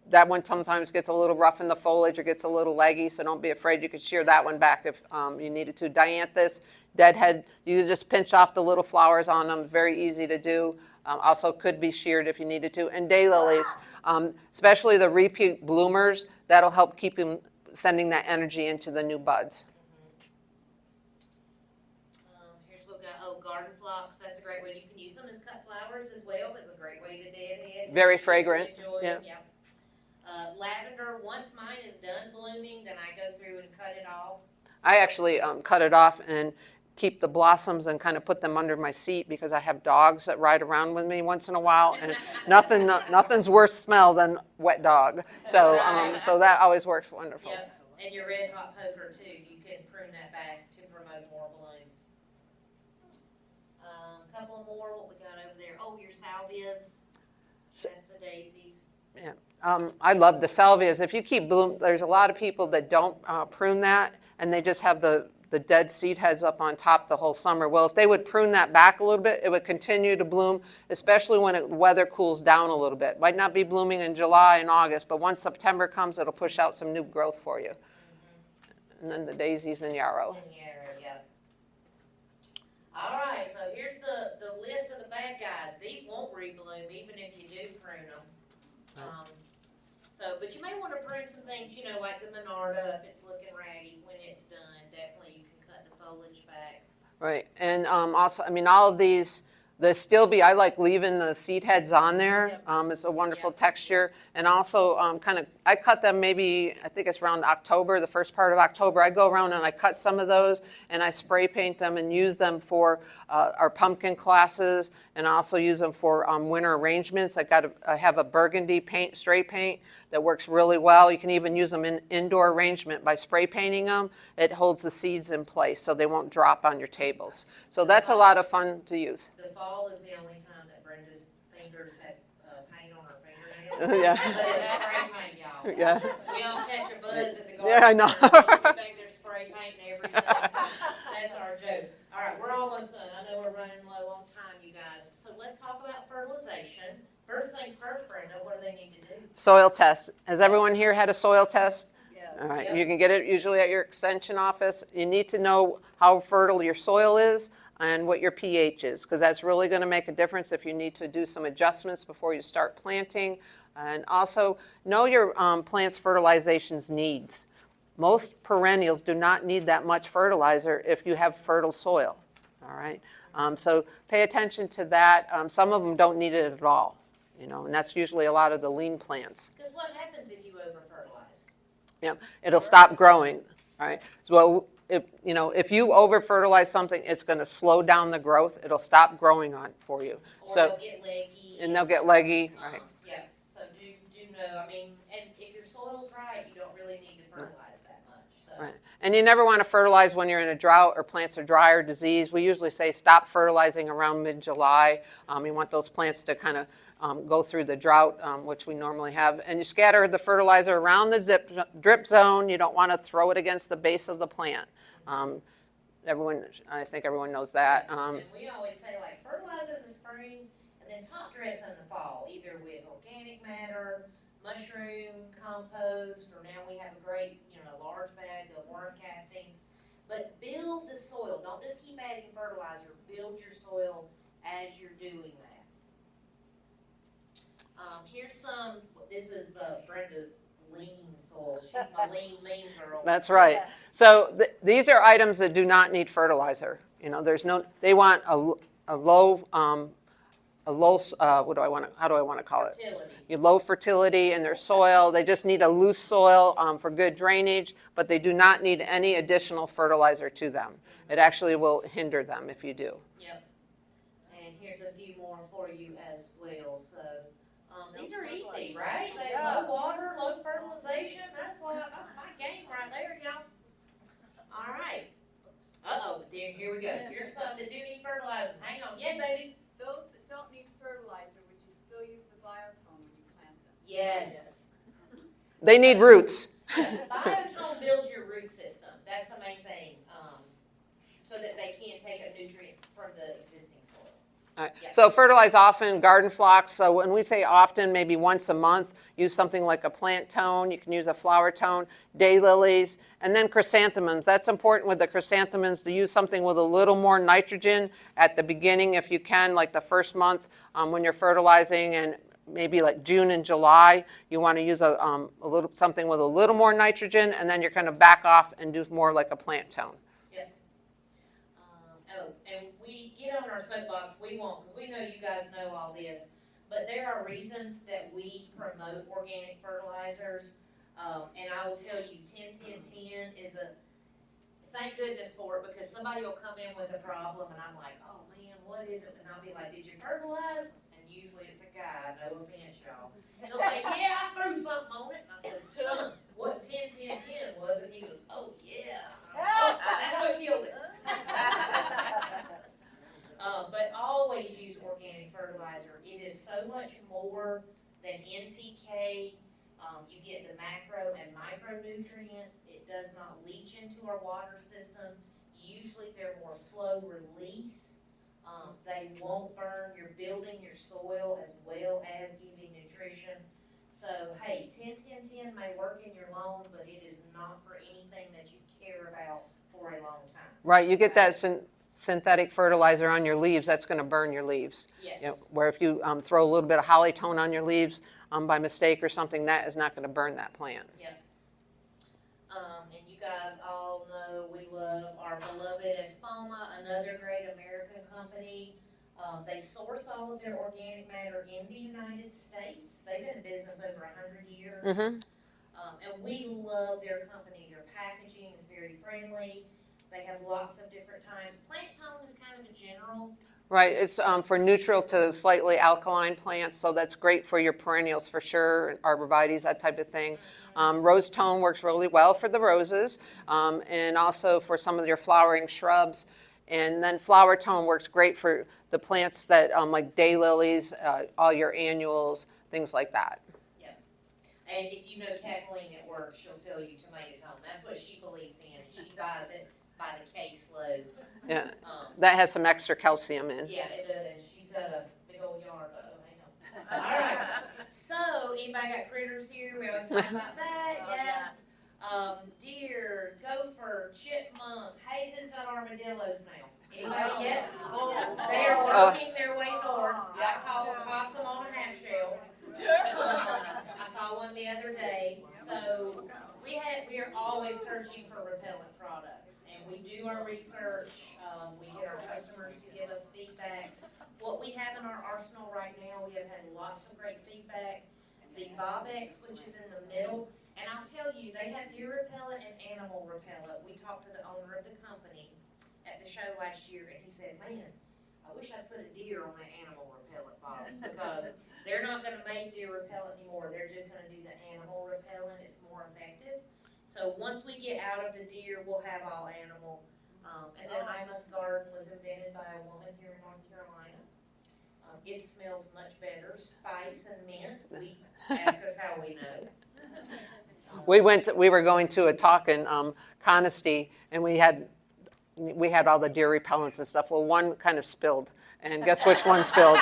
That one sometimes gets a little rough in the foliage or gets a little leggy, so don't be afraid. You could shear that one back if you needed to. Dianthus, deadhead, you just pinch off the little flowers on them. Very easy to do. Also could be sheared if you needed to. And daylilies, especially the repeat bloomers, that'll help keep them sending that energy into the new buds. Here's what we got, garden phlox, that's a great way, you can use them as cut flowers as well, it's a great way to deadhead. Very fragrant, Enjoy yeah. it, yep. Lavender, once mine is done blooming, then I go through and cut it off. I actually cut it off and keep the blossoms and kind of put them under my seat because I have dogs that ride around with me once in a while, and nothing's worse smell than wet dog. So so that always works wonderful. Yep, and your red hot poker too, you can prune that back to promote more blooms. Couple more, what we got over there, your salvias, that's the daisies. Yeah. I love the salvias. If you keep bloom, there's a lot of people that don't prune that, and they just have the dead seed heads up on top the whole summer. Well, if they would prune that back a little bit, it would continue to bloom, especially when weather cools down a little bit. Might not be blooming in July and August, but once September comes, it'll push out some new growth for you. And then the daisies and yarrow. And yarrow, yep. All right, so here's the list of the bad guys. These won't rebloom even if you do prune them. But you may want to prune some things, like the Monarda, if it's looking ratty when it's done. Definitely you can cut the foliage back. Right, and also, all of these, I like leaving the seed heads on there. It's a wonderful texture. And also, I cut them maybe, I think it's around October, the first part of October. I go around and I cut some of those and I spray paint them and use them for our pumpkin classes, and I also use them for winter arrangements. I have a burgundy paint, spray paint, that works really well. You can even use them in indoor arrangement by spray painting them. It holds the seeds in place so they won't drop on your tables. So that's a lot of fun to use. The fall is the only time that Brenda's fingers have paint on her fingernails. Yeah. But it's spray paint, y'all. Yeah. We all catch a buzz at the garden. Yeah, I know. Center. Back there spray paint and everything. That's our joke. All right, we're almost done. I know we're running low on time, you guys. So let's talk about fertilization. First things first, Brenda, what do they need to do? Soil test. Has everyone here had a soil test? Yes. All right, Yep. you can get it usually at your extension office. You need to know how fertile your soil is and what your pH is, because that's really going to make a difference if you need to do some adjustments before you start planting. And also, know your plant's fertilization's needs. Most perennials do not need that much fertilizer if you have fertile soil, all right? So pay attention to that. Some of them don't need it at all, and that's usually a lot of the lean plants. Because what happens if you over-fertilize? Yeah, it'll stop growing, all right? So if you over-fertilize something, it's going to slow down the growth. It'll stop growing on for you. Or So they'll get leggy. and they'll get leggy, right? Yeah, so do know, and if your soil's right, you don't really need to fertilize that much, so. Right. And you never want to fertilize when you're in a drought or plants are dry or diseased. We usually say stop fertilizing around mid-July. You want those plants to kind of go through the drought, which we normally have. And you scatter the fertilizer around the drip zone. You don't want to throw it against the base of the plant. I think everyone knows that. And we always say fertilize in the spring and then top dress in the fall, either with organic matter, mushroom compost, or now we have a great, large bag of worm castings. But build the soil. Don't just keep adding fertilizer. Build your soil as you're doing that. Here's some. This is Brenda's lean soil. She's my mean girl. That's right. So these are items that do not need fertilizer. They want a low, how do I want to call it? Fertility. Low fertility in their soil. They just need a loose soil for good drainage, but they do not need any additional fertilizer to them. It actually will hinder them if you do. Yep. And here's a few more for you as well. So these are easy, right? They low water, low fertilization. That's my game right there, y'all. All right. Here we go. Here's some that do need fertilizing. Hang on, yeah, baby. Those that don't need fertilizer, would you still use the biotone when you plant them? Yes. They need roots. Biotone builds your root system. That's the main thing, so that they can't take up nutrients from the existing soil. All right. Yeah. So fertilize often, garden flocks. So when we say often, maybe once a month, use something like a plant tone. You can use a flower tone, daylilies, and then chrysanthemums. That's important with the chrysanthemums to use something with a little more nitrogen at the beginning if you can, like the first month when you're fertilizing, and maybe like June and July, you want to use a little something with a little more nitrogen, and then you're kind of back off and do more like a plant tone. And we get on our soapbox, we won't, because we know you guys know all this, but there are reasons that we promote organic fertilizers, and I will tell you, 10-10-10 is thank goodness for it, because somebody will come in with a problem, and I'm like, oh man, what is it? And I'll be like, did you fertilize? And usually it's a guy, no offense, y'all. He'll say, yeah, I threw something on it, and I said, what 10-10-10 was? And he goes, oh yeah, oh, that's what killed it. But always use organic fertilizer. It is so much more than NPK. You get the macro and micronutrients. It does not leach into our water system. Usually they're more slow release. They won't burn. You're building your soil as well as giving nutrition. So, hey, 10-10-10 may work in your lawn, but it is not for anything that you care about for a long time. Right, you get that synthetic fertilizer on your leaves, that's going to burn your leaves. Yes. You know, where if you throw a little bit of holly-tone on your leaves by mistake or something, that is not going to burn that plant. Yep. And you guys all know we love our beloved Espoma, another great American company. They source all of their organic matter in the United States. They've been in business over 100 years. Mm-hmm. And we love their company. Their packaging is very friendly. They have lots of different types. Plant tone is kind of a general. Right, it's for neutral to slightly alkaline plants, so that's great for your perennials for sure, arborvitaes, that type of thing. Rose tone works really well for the roses, and also for some of your flowering shrubs. And then flower tone works great for the plants that like daylilies, all your annuals, things like that. Yeah. And if you know Kathleen at work, she'll sell you tomato tone. That's what she believes in. She buys it by the case loads. Yeah, that has some extra calcium in. Yeah, it does, and she's got a big old yard, hang on. All right, so anybody got critters here? We always talk about that, yes. Deer, gopher, chipmunk, hey, who's got armadillos now? Anybody yet? They are working their way north. I call them possum on a half shell. I saw one the other day. So we are always searching for repellent products, and we do our research. We get our customers to give us feedback. What we have in our arsenal right now, we have had lots of great feedback. The Bobex, which is in the middle, and I'll tell you, they have deer repellent and animal repellent. We talked to the owner of the company at the show last year, and he said, man, I wish I'd put a deer on that animal repellent bottle, because they're not gonna make deer repellent anymore. They're just gonna do the animal repellent. It's more effective. So once we get out of the deer, we'll have all animal. And then Imus Garden was invented by a woman here in North Carolina. It smells much better, spice and mint. Ask us how we know. We were going to a talk in Conisty, and we had all the deer repellents and stuff. Well, one kind of spilled, and guess which one spilled?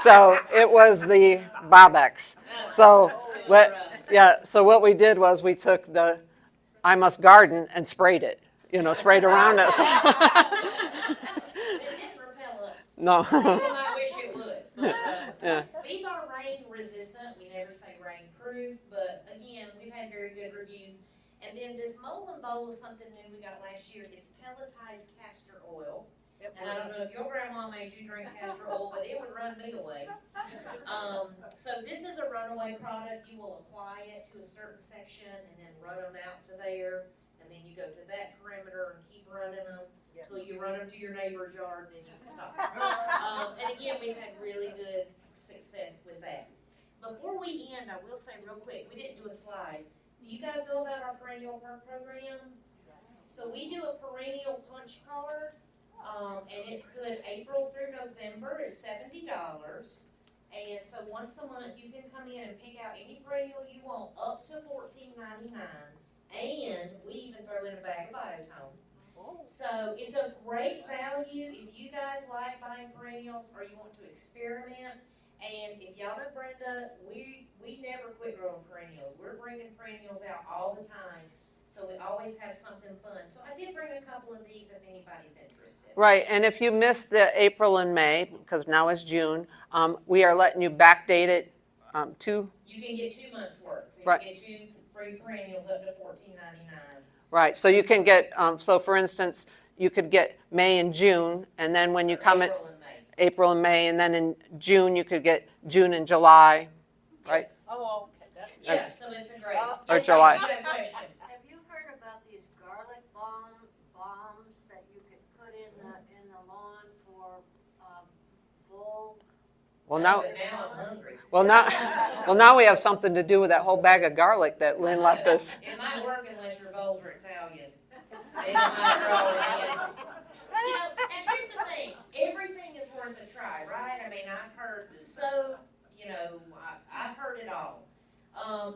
So it was the Bobex. So what we did was we took the Imus Garden and sprayed it, sprayed around us. It didn't repel us. No. I wish it would. But, Yeah. these are rain resistant. We never say rain proof, but again, we've had very good reviews. And then this Mole and Bowl is something new we got last year. It's pelletized castor oil. And I don't know if your grandma made you drink castor oil, but it would run me away. So this is a runaway product. You will apply it to a certain section and then run them out to there. And then you go to that perimeter and keep running them until you run them to your neighbor's yard, and then you can stop. And again, we've had really good success with that. Before we end, I will say real quick, we didn't do a slide. Do you guys know about our Perennial Work Program? So we do a perennial punch card. and it's good April through November is $70. And so once a month, you can come in and pick out any perennial you want, up to $14.99. And we even throw in a bag of biotone. So it's a great value if you guys like buying perennials or you want to experiment. And if y'all know Brenda, we never quit growing perennials. We're bringing perennials out all the time. So we always have something fun. So I did bring a couple of these if anybody's interested. Right, and if you missed the April and May, because now it's June, we are letting you backdate it to, You can get 2 months worth. You Right. can get 2 free perennials up to $14.99. right, so you can get, so for instance, you could get May and June, and then when you come in, April and May. April and May, and then in June, you could get June and July, right? Oh, okay, that's good. Yeah, so it's a great. Or Yes, July. ma'am, you have a question. Have you heard about these garlic bombs that you could put in the lawn for, full? Well, now, But now I'm hungry. well, now we have something to do with that whole bag of garlic that Lynn left us. It might work unless your bowls are Italian. They just might throw it in. You know, and here's the thing, everything is worth a try, right? I mean, I've heard the soap, you know, I've heard it all.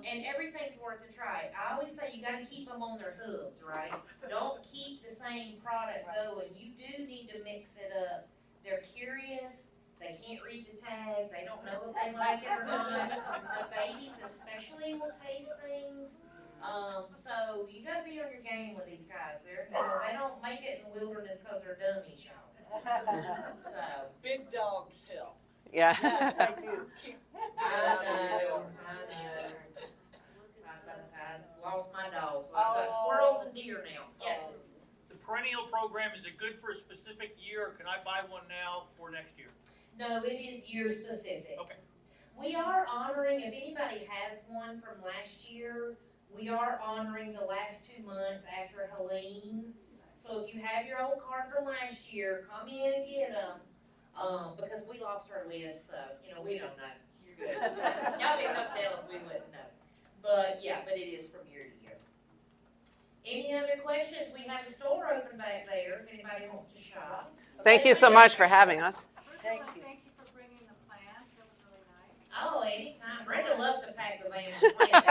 And everything's worth a try. I always say you gotta keep them on their hooves, right? Don't keep the same product going. You do need to mix it up. They're curious, they can't read the tag, they don't know if they like it or not. The babies especially will taste things. So you gotta be on your game with these guys. They don't make it in the wilderness because they're dummies, y'all. So, Big dogs help. Yeah. Yes, I do. I know. I lost my dogs. I've got squirrels and deer now. Yes. The perennial program, is it good for a specific year, or can I buy one now for next year? No, it is year specific. Okay. We are honoring, if anybody has one from last year, we are honoring the last 2 months after Helene. So if you have your old card from last year, come in and get them. Because we lost our list, so, you know, we don't know. You're good. Y'all can come tell us, we wouldn't know. But yeah, but it is from year to year. Any other questions? We have the store open back there if anybody wants to shop. Thank you so much for having us. Thank you. Thank you for bringing the plants, that was really nice. Oh, anytime. Brenda loves to pack the van with plants.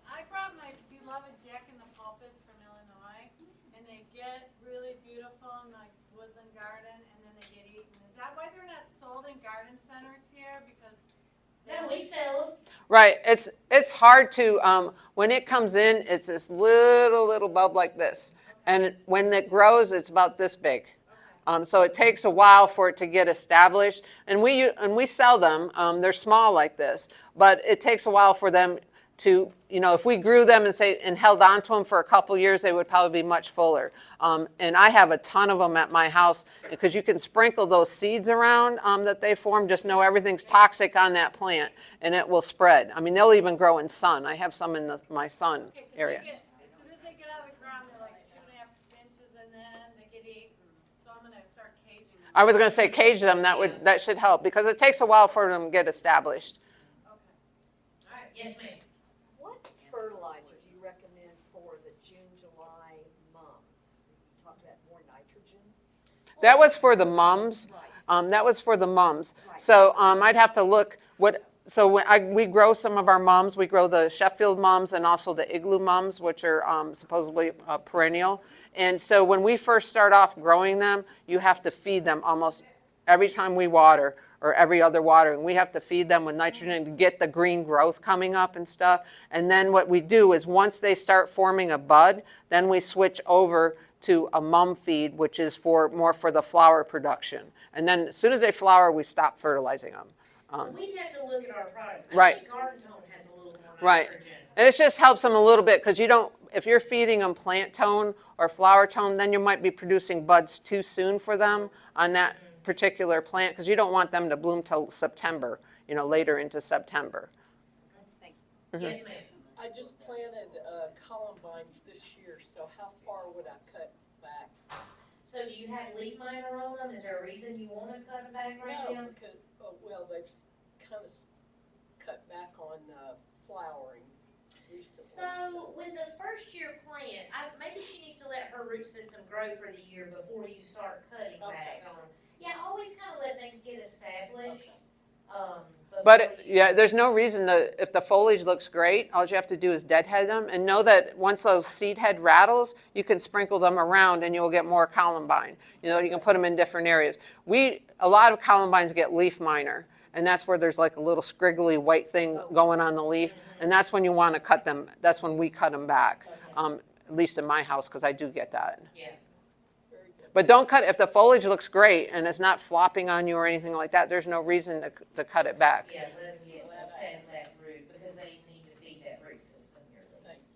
I brought my beloved Jack in the Pulpits from Illinois, and they get really beautiful in like woodland garden, and then they get eaten. Is that why they're not sold in garden centers here? Because No, we sell them. Right, it's hard to, when it comes in, it's this little bulb like this. And when it grows, it's about this big. So it takes a while for it to get established. And we sell them, they're small like this, but it takes a while for them to, you know, if we grew them and held on to them for a couple years, they would probably be much fuller. And I have a ton of them at my house because you can sprinkle those seeds around that they form. Just know everything's toxic on that plant and it will spread. I mean, they'll even grow in sun. I have some in my sun okay, 'cause area. as soon as they get out of the ground, they're like 2.5 inches, and then they get eaten. So I'm gonna start caging them. I was going to say cage them. That should help because it takes a while for them to get established. All right, yes, ma'am. What fertilizer do you recommend for the June, July mums? You talked about more nitrogen. That was for the mums. That was for the mums. So I'd have to look what. So we grow some of our mums. We grow the Sheffield mums and also the igloo mums, which are supposedly perennial. And so when we first start off growing them, you have to feed them almost every time we water or every other watering. We have to feed them with nitrogen to get the green growth coming up and stuff. And then what we do is once they start forming a bud, then we switch over to a mum feed, which is more for the flower production. And then as soon as they flower, we stop fertilizing them. So we'd have to look at our products. I Right. think Garden Tone has a little more Right. nitrogen. And it just helps them a little bit because if you're feeding them plant tone or flower tone, then you might be producing buds too soon for them on that particular plant because you don't want them to bloom till September, later into September. Yes, ma'am. I just planted columbines this year, so how far would I cut back? So do you have leaf miner on them? Is there a reason you want to cut them back right No, now? because, well, they've kind of cut back on flowering. So with the first year plant, maybe she needs to let her root system grow for the year before you start cutting back on. Yeah, always kind of let things get established. But yeah, there's no reason to, if the foliage looks great, all you have to do is deadhead them and know that once those seed head rattles, you can sprinkle them around and you'll get more columbine. You know, you can put them in different areas. A lot of columbines get leaf minor, and that's where there's like a little scriggly white thing going on the leaf, and that's when you want to cut them. That's when we cut them back, at least in my house, because I do get that. Yeah. But don't cut, if the foliage looks great and it's not flopping on you or anything like that, there's no reason to cut it back. Yeah, let them get that root, because they need to feed that root system, your leaves.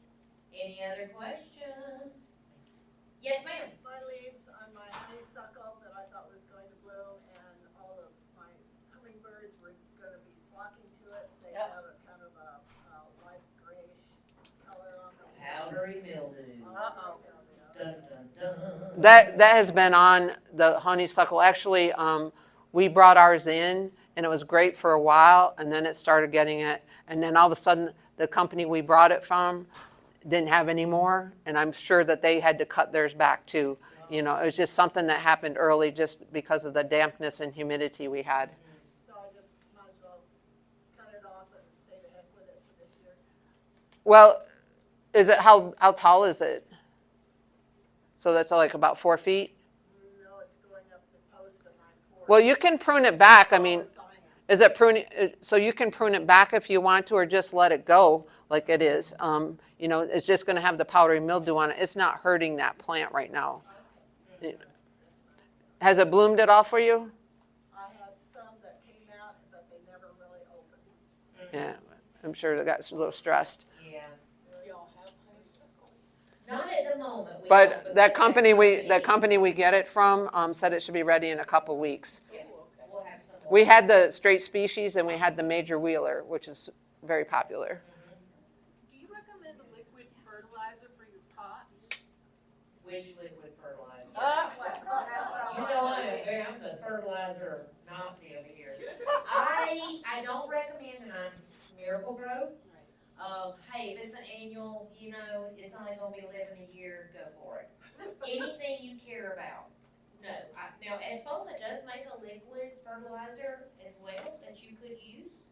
Any other questions? Yes, ma'am. My leaves on my honeysuckle that I thought was going to bloom, and all of my hummingbirds were gonna be flocking to it. They have a kind of a light grayish color on them. Powdery mildew. Uh-oh. Dun, dun, dun. That has been on the honeysuckle. Actually, we brought ours in, and it was great for a while, and then it started getting it, and then all of a sudden, the company we brought it from didn't have any more, and I'm sure that they had to cut theirs back too. You know, it was just something that happened early just because of the dampness and humidity we had. So I just might as well cut it off and say to heck with it for this year. Well, how tall is it? So that's like about 4 feet? No, it's going up the post of my porch. Well, you can prune it back. I mean, is it pruning? So you can prune it back if you want to, or just let it go like it is. You know, it's just going to have the powdery mildew on it. It's not hurting that plant right now. Has it bloomed at all for you? I had some that came out, but they never really opened. Yeah, I'm sure they got a little stressed. Yeah. Y'all have honeysuckle? Not at the moment. We But don't, that because company we get it from said it should be ready in a couple weeks. Yeah, we'll have some more. We had the straight species and we had the major wheeler, which is very popular. Do you recommend a liquid fertilizer for your pots? Which liquid fertilizer? That's what You know, I'm the fertilizer Nazi over here. I don't recommend, and I'm Miracle Grow. Hey, if it's an annual, you know, it's only gonna be 11 a year, go for it. Anything you care about, no. Now, Espoma does make a liquid fertilizer as well that you could use.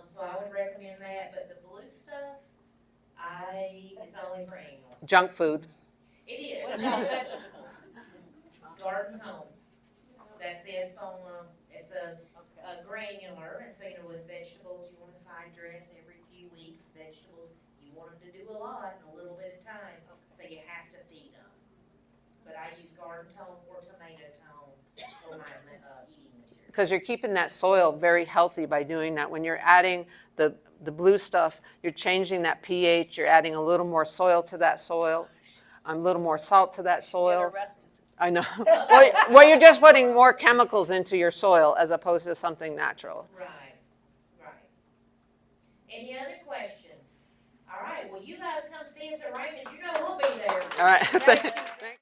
So I would recommend that, but the blue stuff, it's only for annuals. Junk food. It is. What about vegetables? Garden's Home. That's the Espoma. It's a granular, and so, you know, with vegetables, you want to side dress every few weeks. Vegetables, you want them to do a lot in a little bit of time, so you have to feed them. But I use Garden's Home or Tomato Tone for my eating material. Because you're keeping that soil very healthy by doing that. When you're adding the blue stuff, you're changing that pH, you're adding a little more soil to that soil, a little more salt to that soil. I know. Well, you're just putting more chemicals into your soil as opposed to something natural. Right. Any other questions? All right, well, you guys come see us at Raymond's, you know we'll be there. All right.